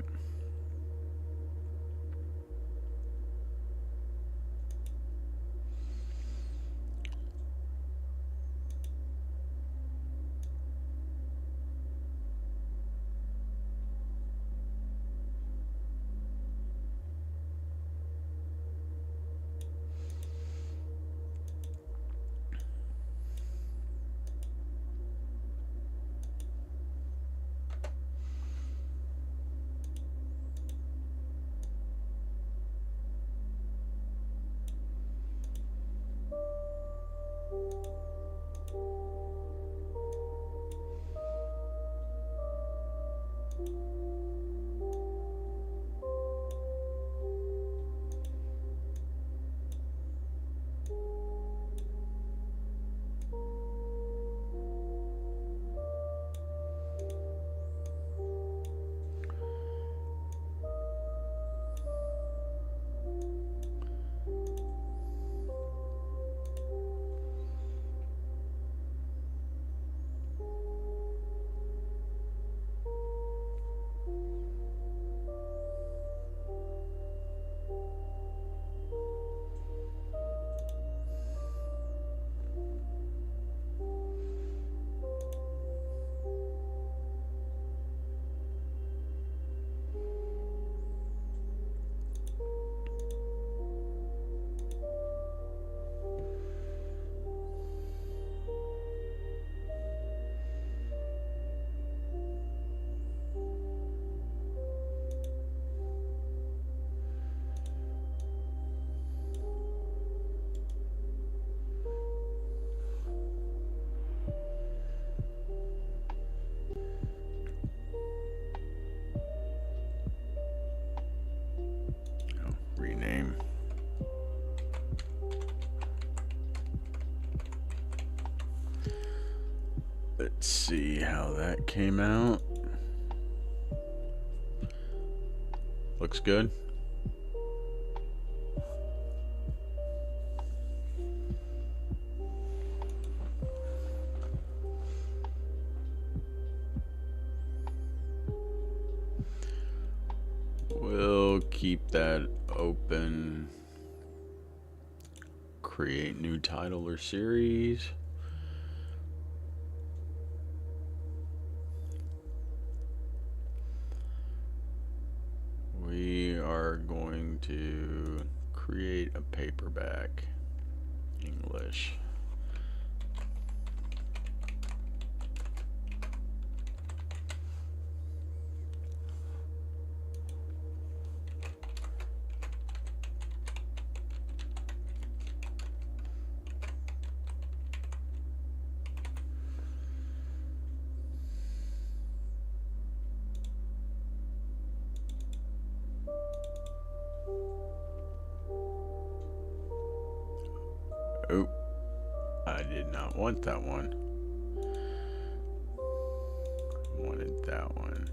Speaker 1: Rename. Let's see how that came out. Looks good. We'll keep that open. Create new title or series. We are going to create a paperback. English. Oh, I did not want that one. I wanted that one.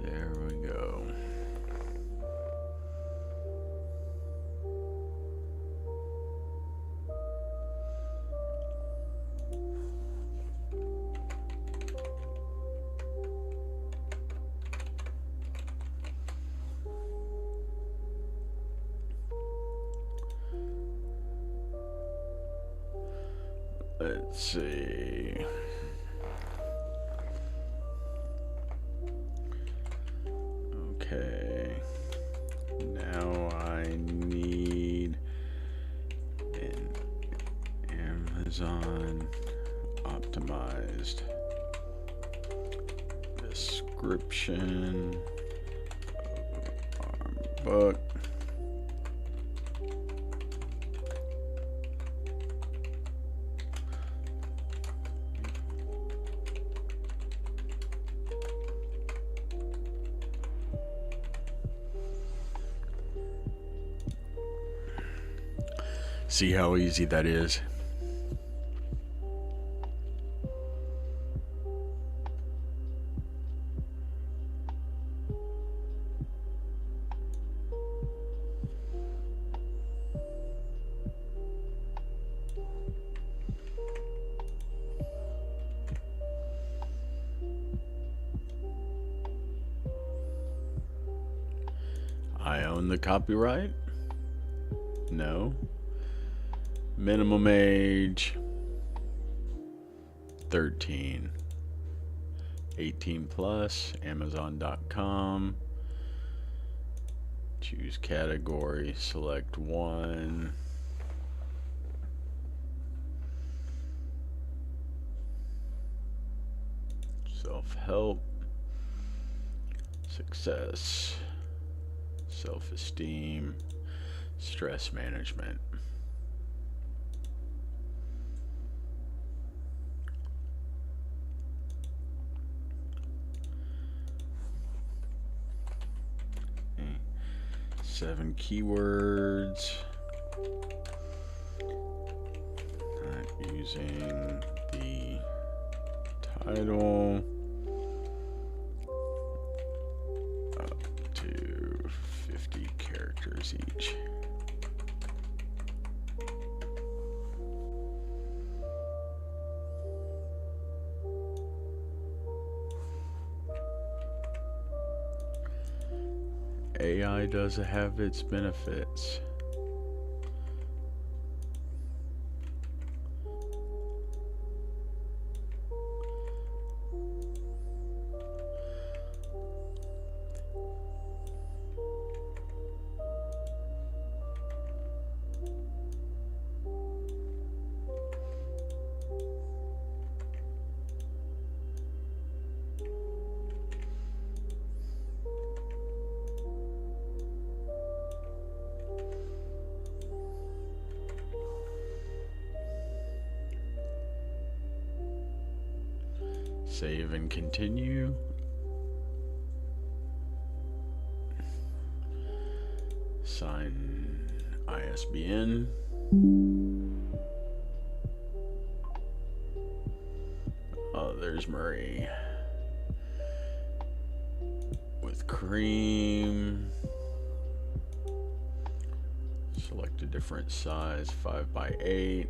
Speaker 1: There we go. Let's see. Okay. Now I need an Amazon optimized description of our book. See how easy that is? I own the copyright? No. Minimum age 13. 18 plus. Amazon.com. Choose category. Select one. Self-help. Success. Self-esteem. Stress management. Okay. 7 keywords. Not using the title. Up to 50 characters each. AI does have its benefits. Save and continue. Sign ISBN. Oh, there's Marie. With cream. Select a different size, 5x8.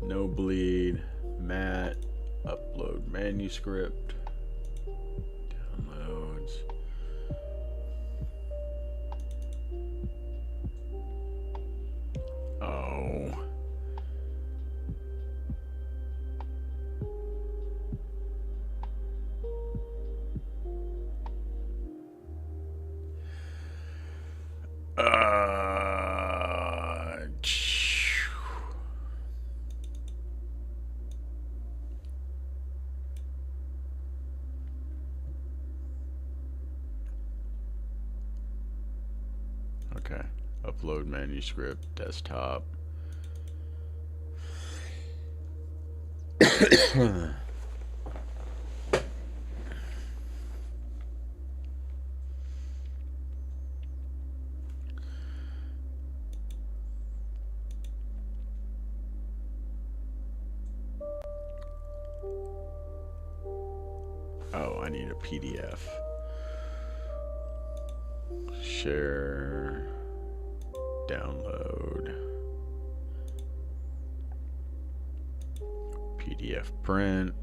Speaker 1: No bleed. Matte. Upload manuscript. Downloads. Oh. Okay. Upload manuscript, desktop. Oh, I need a PDF. Share. Download. PDF print.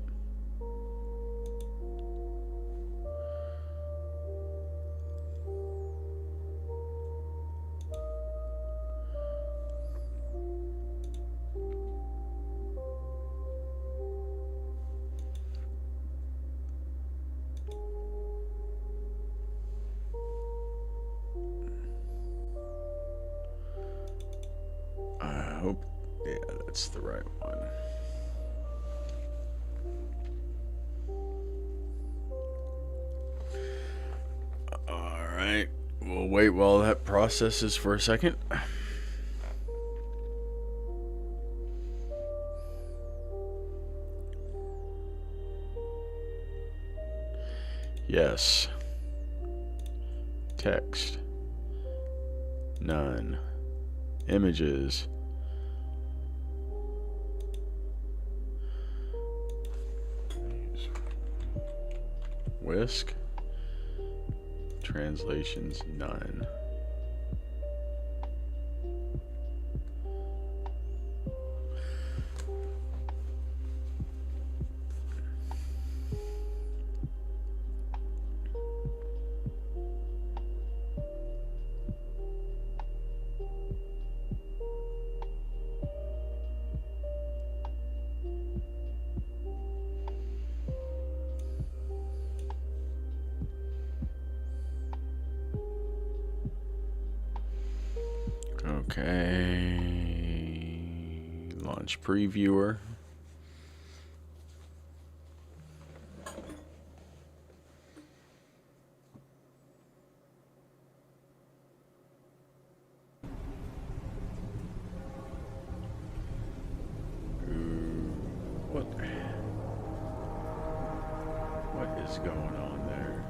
Speaker 1: I hope, yeah, that's the right one. Alright, we'll wait while that processes for a second. Yes. Text. None. Images. Whisk. Translations, none. Okay. Launch previewer. What is going on there?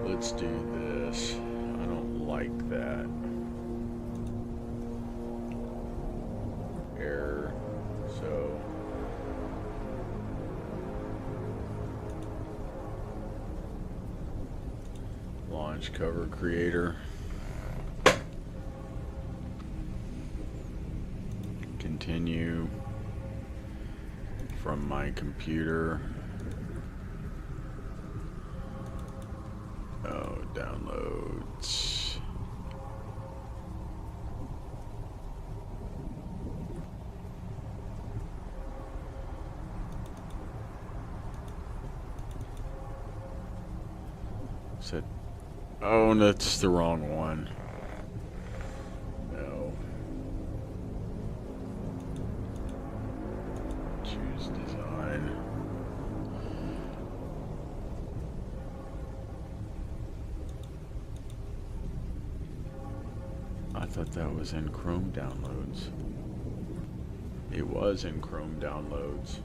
Speaker 1: Let's do this. I don't like that. Error. So launch cover creator. Continue from my computer. Oh, downloads. Said, oh, that's the wrong one. No. Choose design. I thought that was in Chrome downloads. It was in Chrome downloads.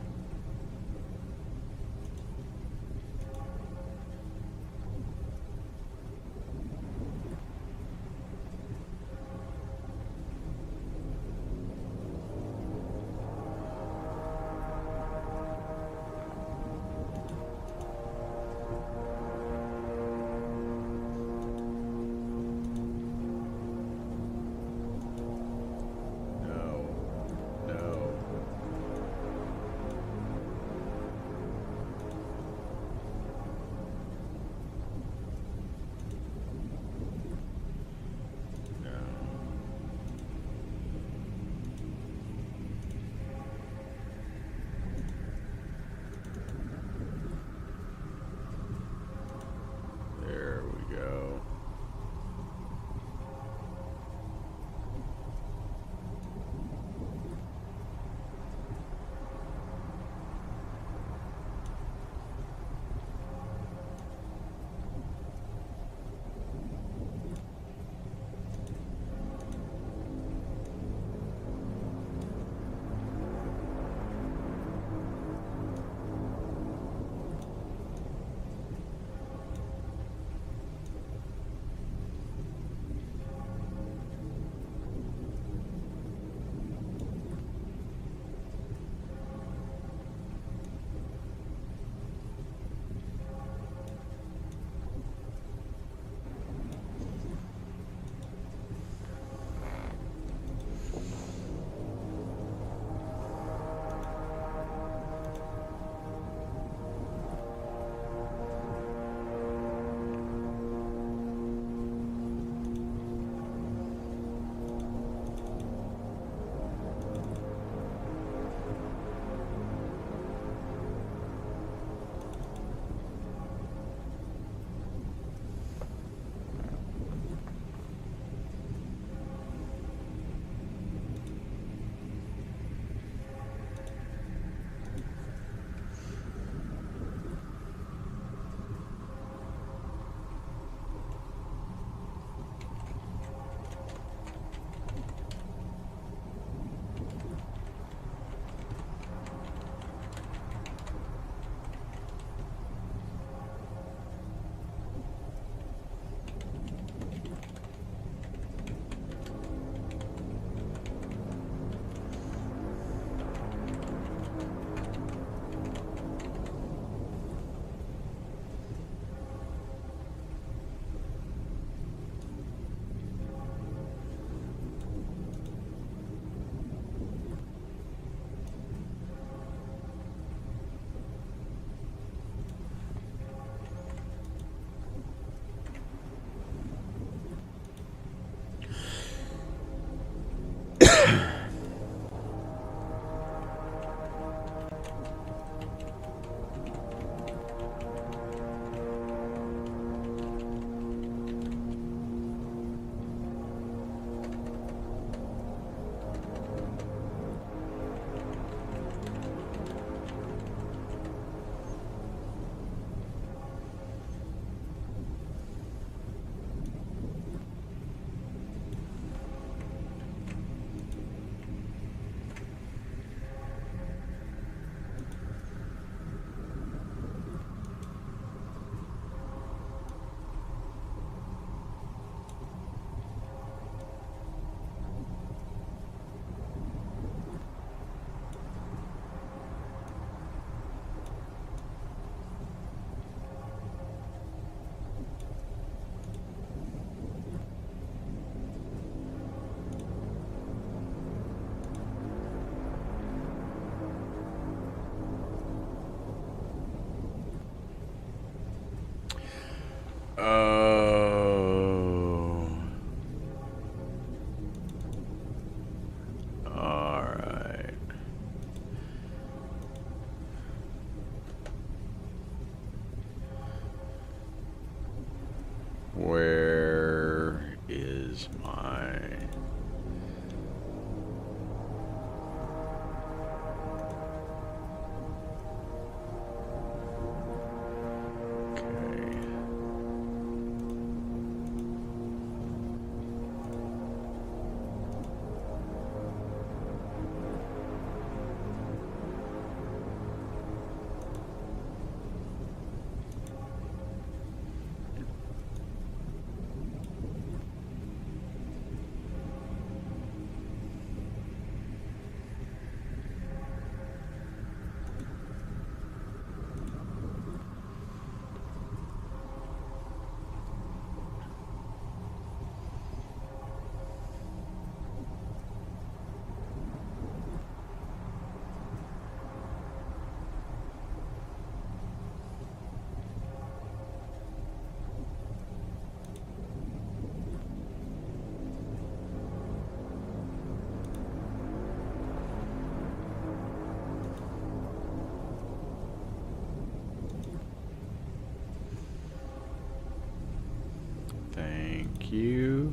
Speaker 1: you.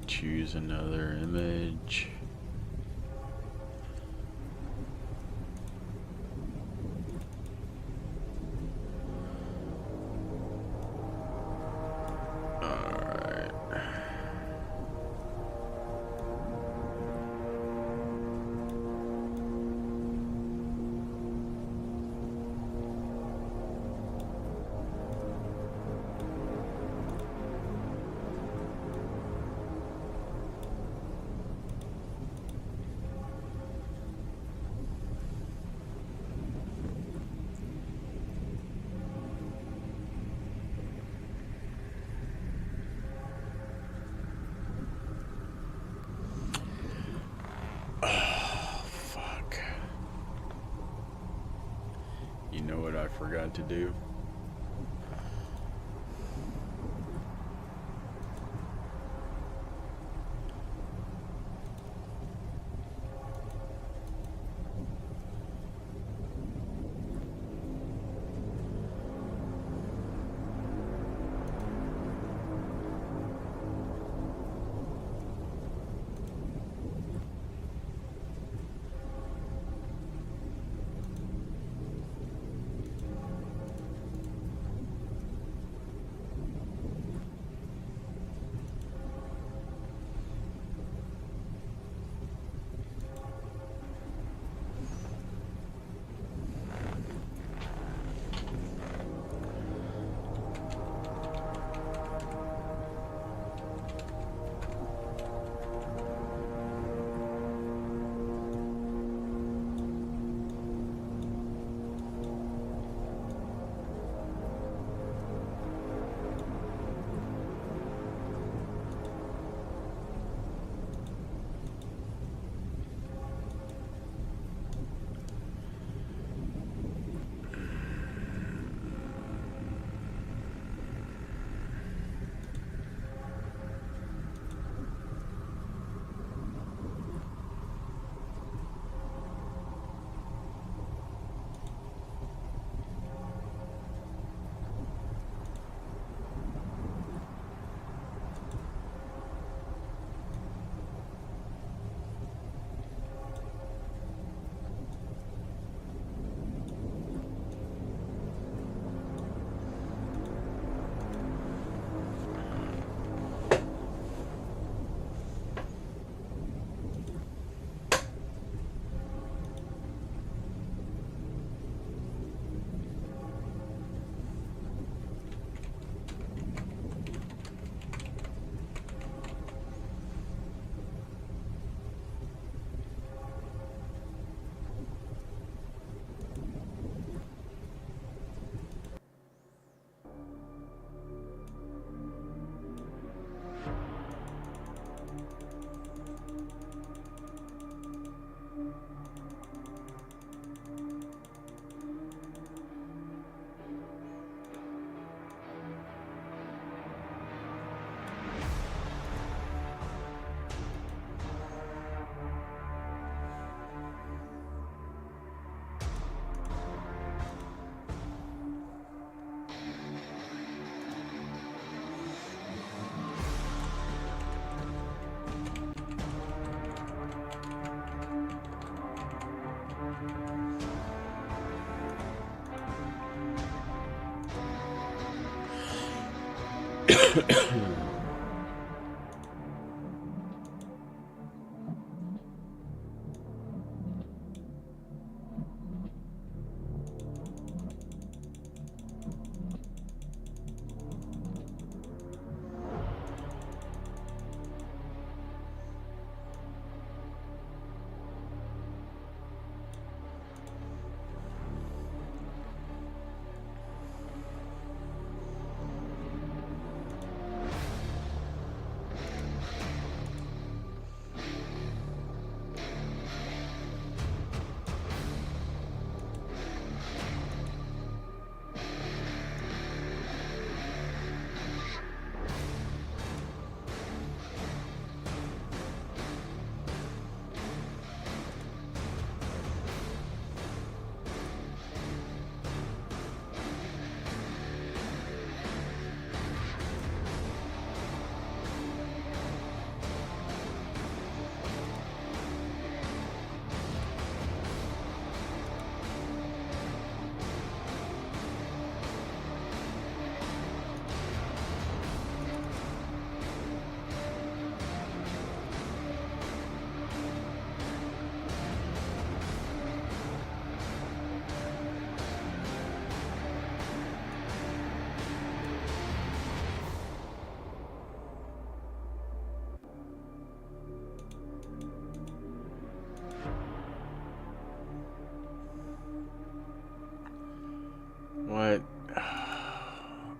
Speaker 1: Choose another image. You know what I forgot to do?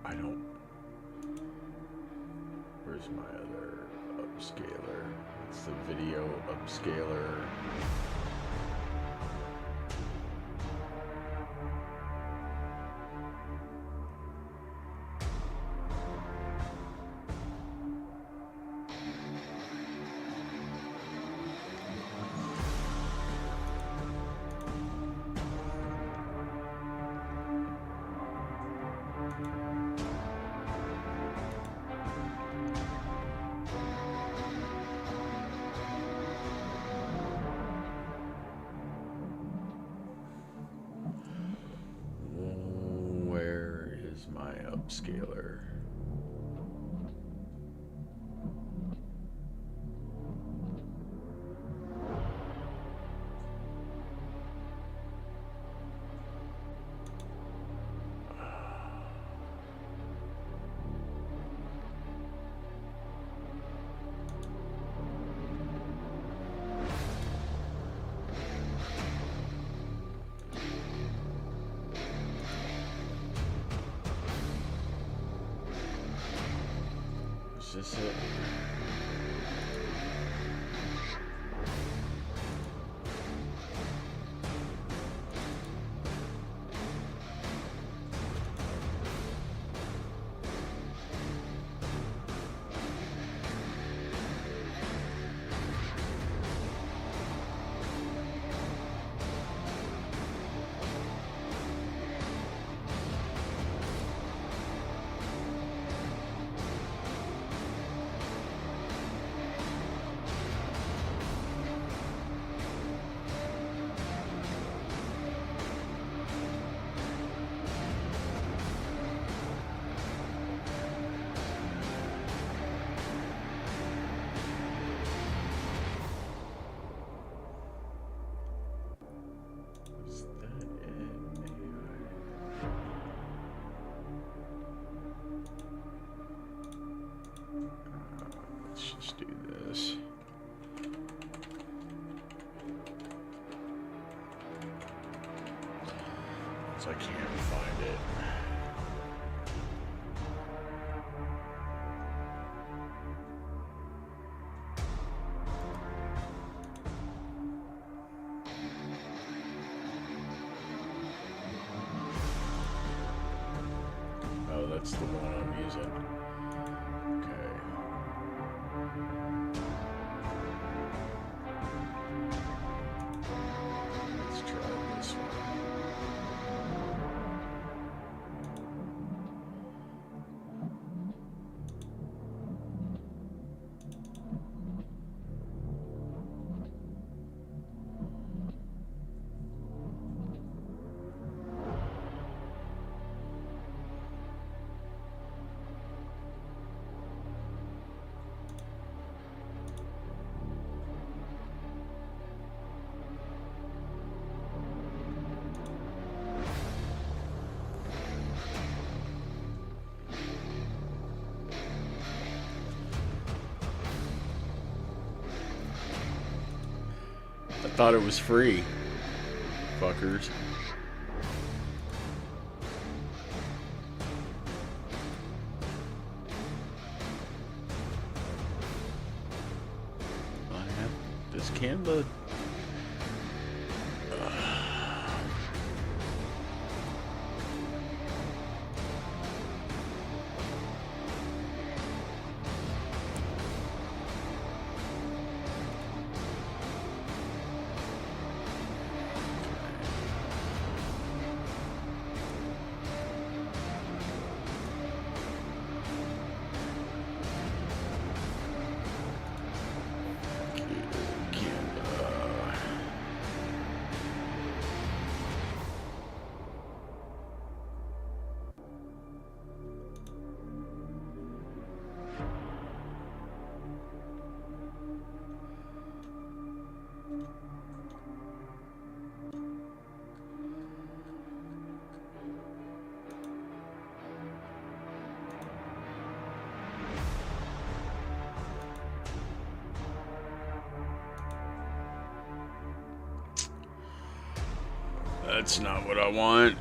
Speaker 1: I don't. Where's my other upscaler? It's the video upscaler. Where is my upscaler? Is this it? Is that it? Let's just do this. So I can't find it. Oh, that's the one I'm using. Okay. Let's try this one. I thought it was free. Fuckers. I have this Canva. That's not what I want.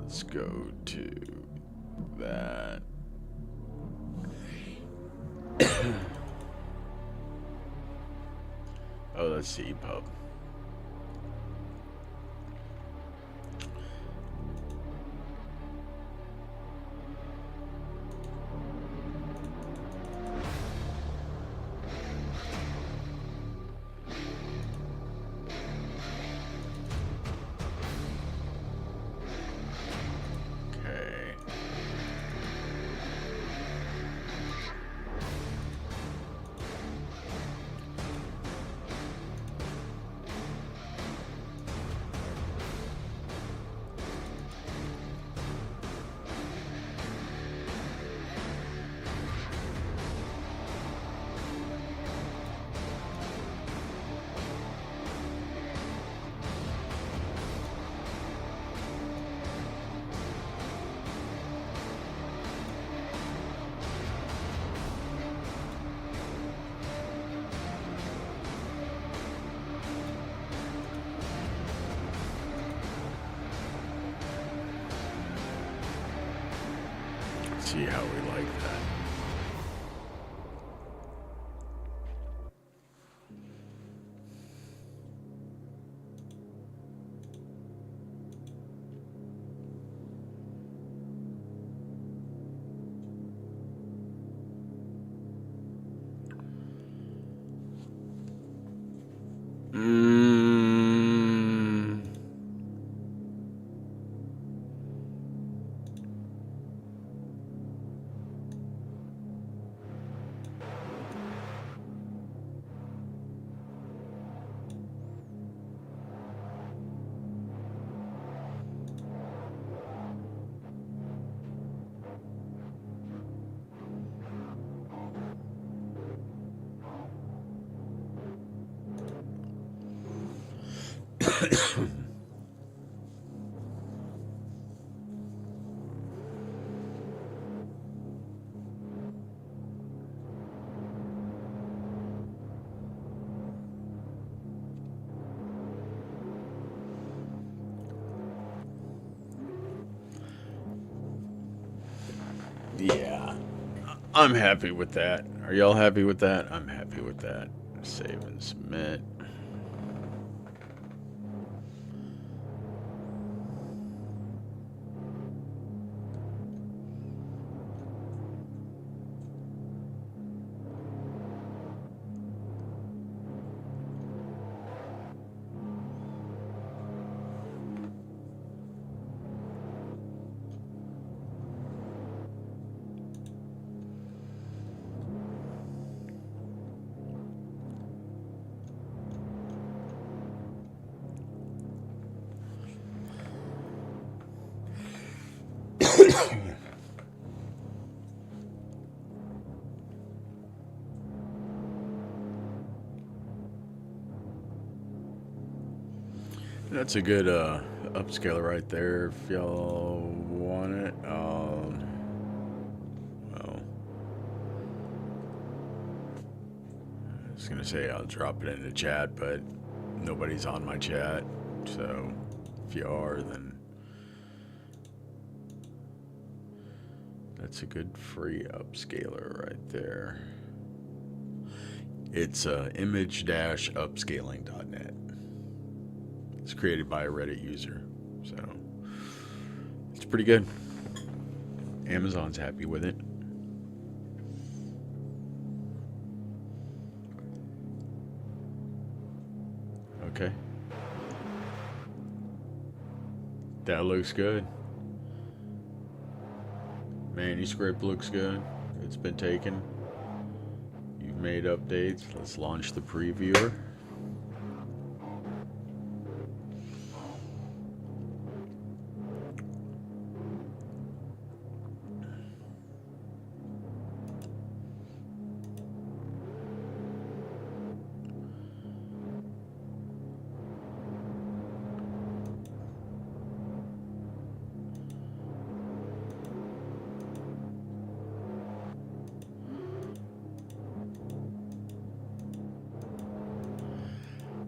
Speaker 1: Let's go to that. Oh, that's the EPUB. Okay. See how we like that. Yeah, I'm happy with that. Are y'all happy with that? I'm happy with that. Save and submit. That's a good upscaler right there if y'all want it. Well, I was gonna say I'll drop it in the chat, but nobody's on my chat, so if you are, then that's a good free upscaler right there. It's image-upscaling.net. It's created by a Reddit user, so it's pretty good. Amazon's happy with it. Okay. That looks good. Manuscript looks good. It's been taken. You've made updates. Let's launch the previewer.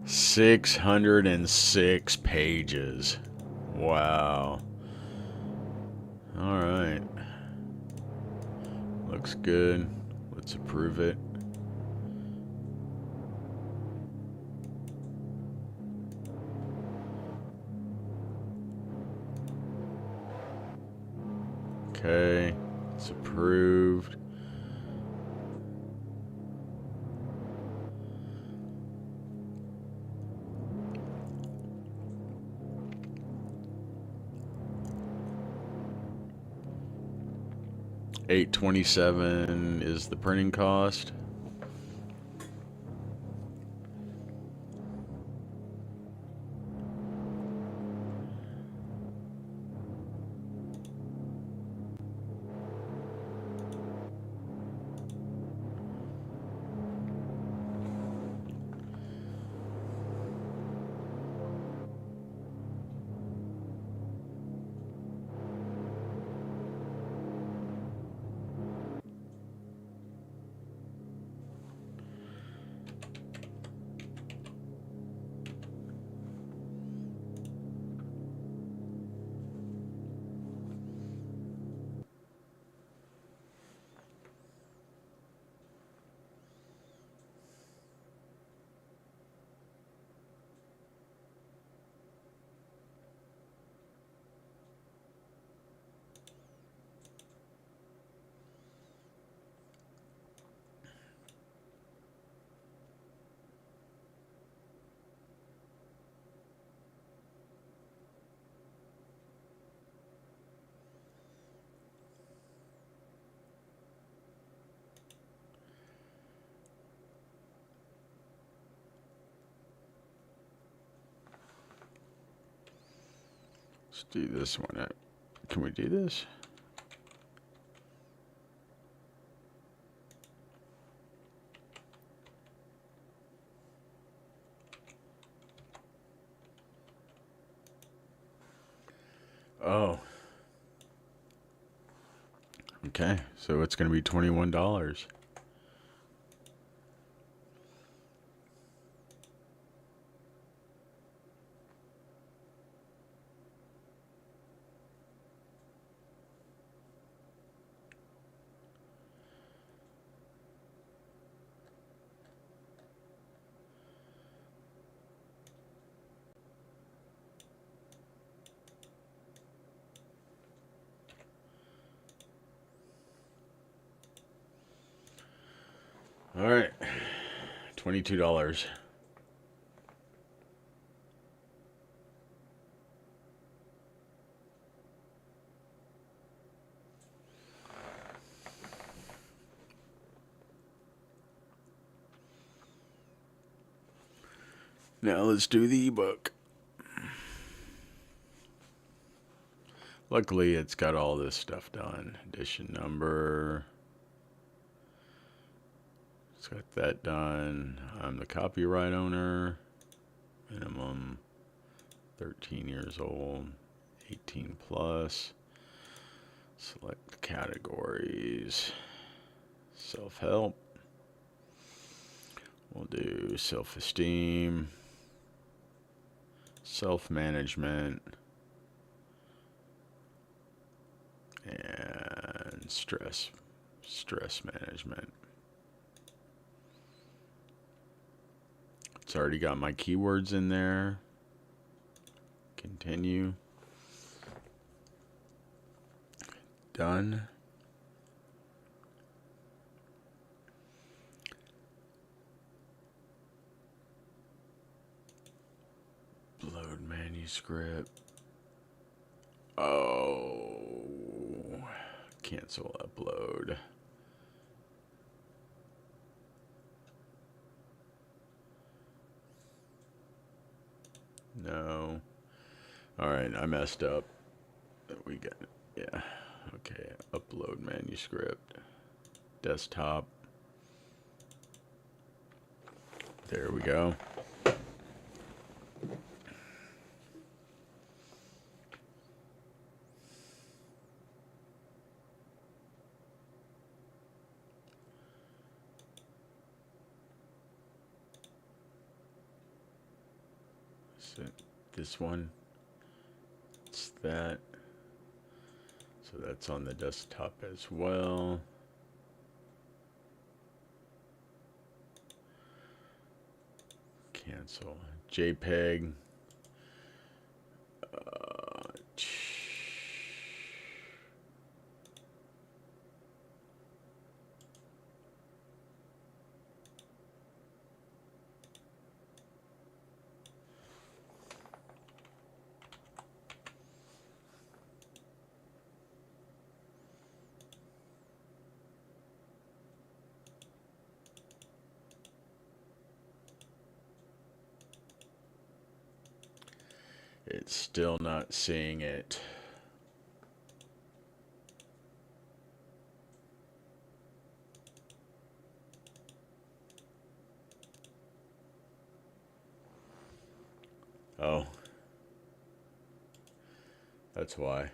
Speaker 1: $606 pages. Wow. Looks good. Let's approve it. Okay, it's approved. $827 is the printing cost. Let's do this one. Can we do this? Oh. Okay, so it's going to be $21. All right, $22. Now let's do the ebook. Luckily, it's got all this stuff done. Edition number. It's got that done. I'm the copyright owner. Minimum 13 years old. 18 plus. Select categories. Self-help. We'll do self-esteem. Self-management. And stress management. It's already got my keywords in there. Continue. Done. Upload manuscript. Oh, cancel upload. No. All right, I messed up. We got it. Yeah. Okay, upload manuscript. Desktop. There we go. So this one, it's that. So that's on the desktop as well. cancel. JPEG. It's still not seeing it. Oh. That's why.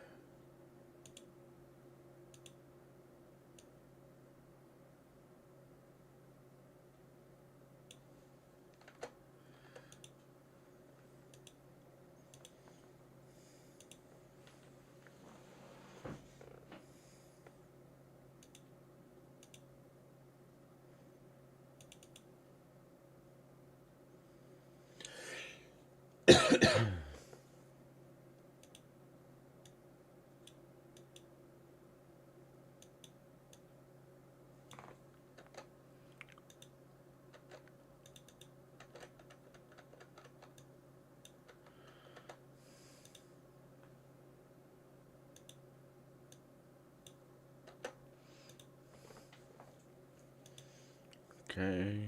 Speaker 1: Okay.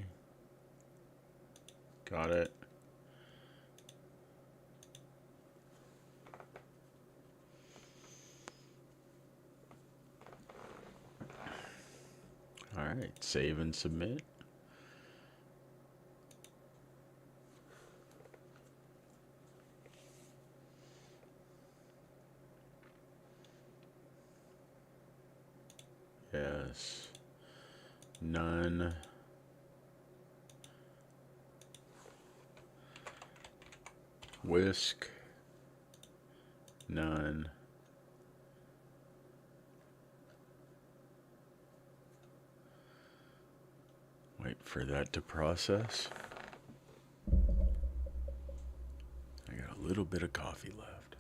Speaker 1: Got it. All right, save and submit. Yes. None. Whisk. None. Wait for that to process. I got a little bit of coffee left.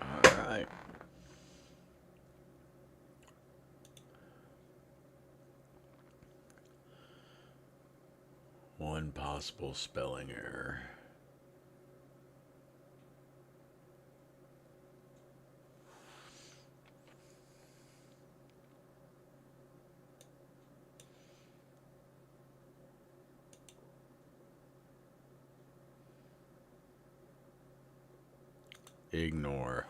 Speaker 1: All right. One possible spelling error. Ignore.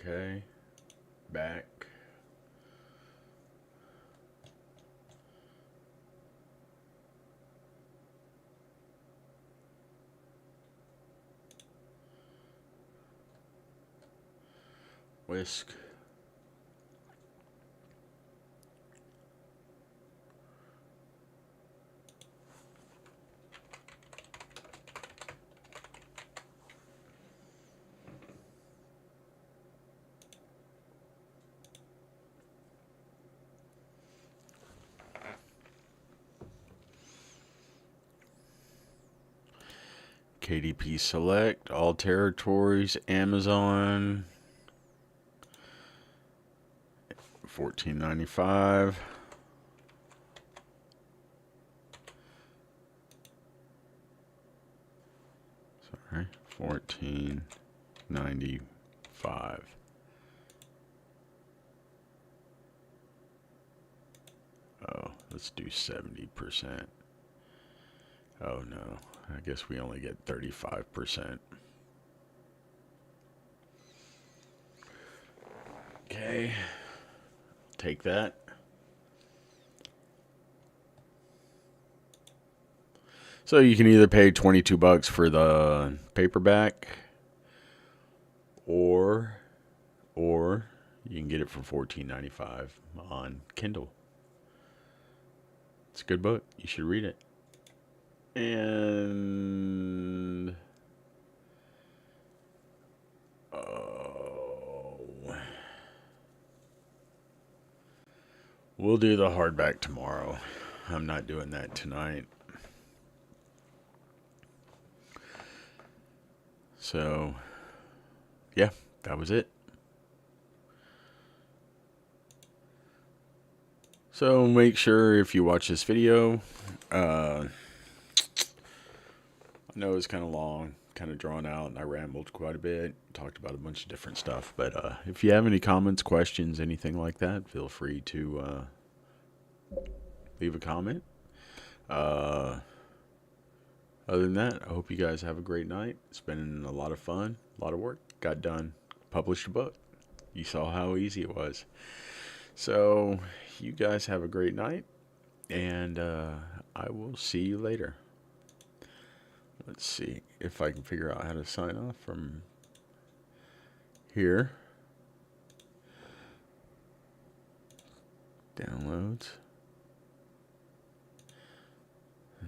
Speaker 1: Okay. Back. Whisk. KDP select, all territories, Amazon, $14.95. Sorry, $14.95. Oh, let's do 70%. Oh no, I guess we only get 35%. Okay, take that. So you can either pay $22 for the paperback, or you can get it for $14.95 on Kindle. It's a good book. You should read it. And we'll do the hardback tomorrow. I'm not doing that tonight. So, yeah, that was it. So make sure if you watch this video, I know it's kind of long, kind of drawn out, and I rambled quite a bit, talked about a bunch of different stuff. But if you have any comments, questions, anything like that, feel free to leave a comment. Other than that, I hope you guys have a great night. It's been a lot of fun, a lot of work. Got done, published a book. You saw how easy it was. So you guys have a great night, and I will see you later. Let's see if I can figure out how to sign off from here. Downloads.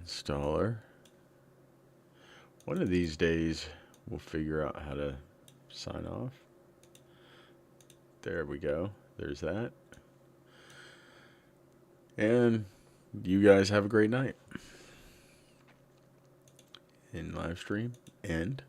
Speaker 1: Installer. One of these days we'll figure out how to sign off. There we go. There's that. And you guys have a great night. In live stream. End.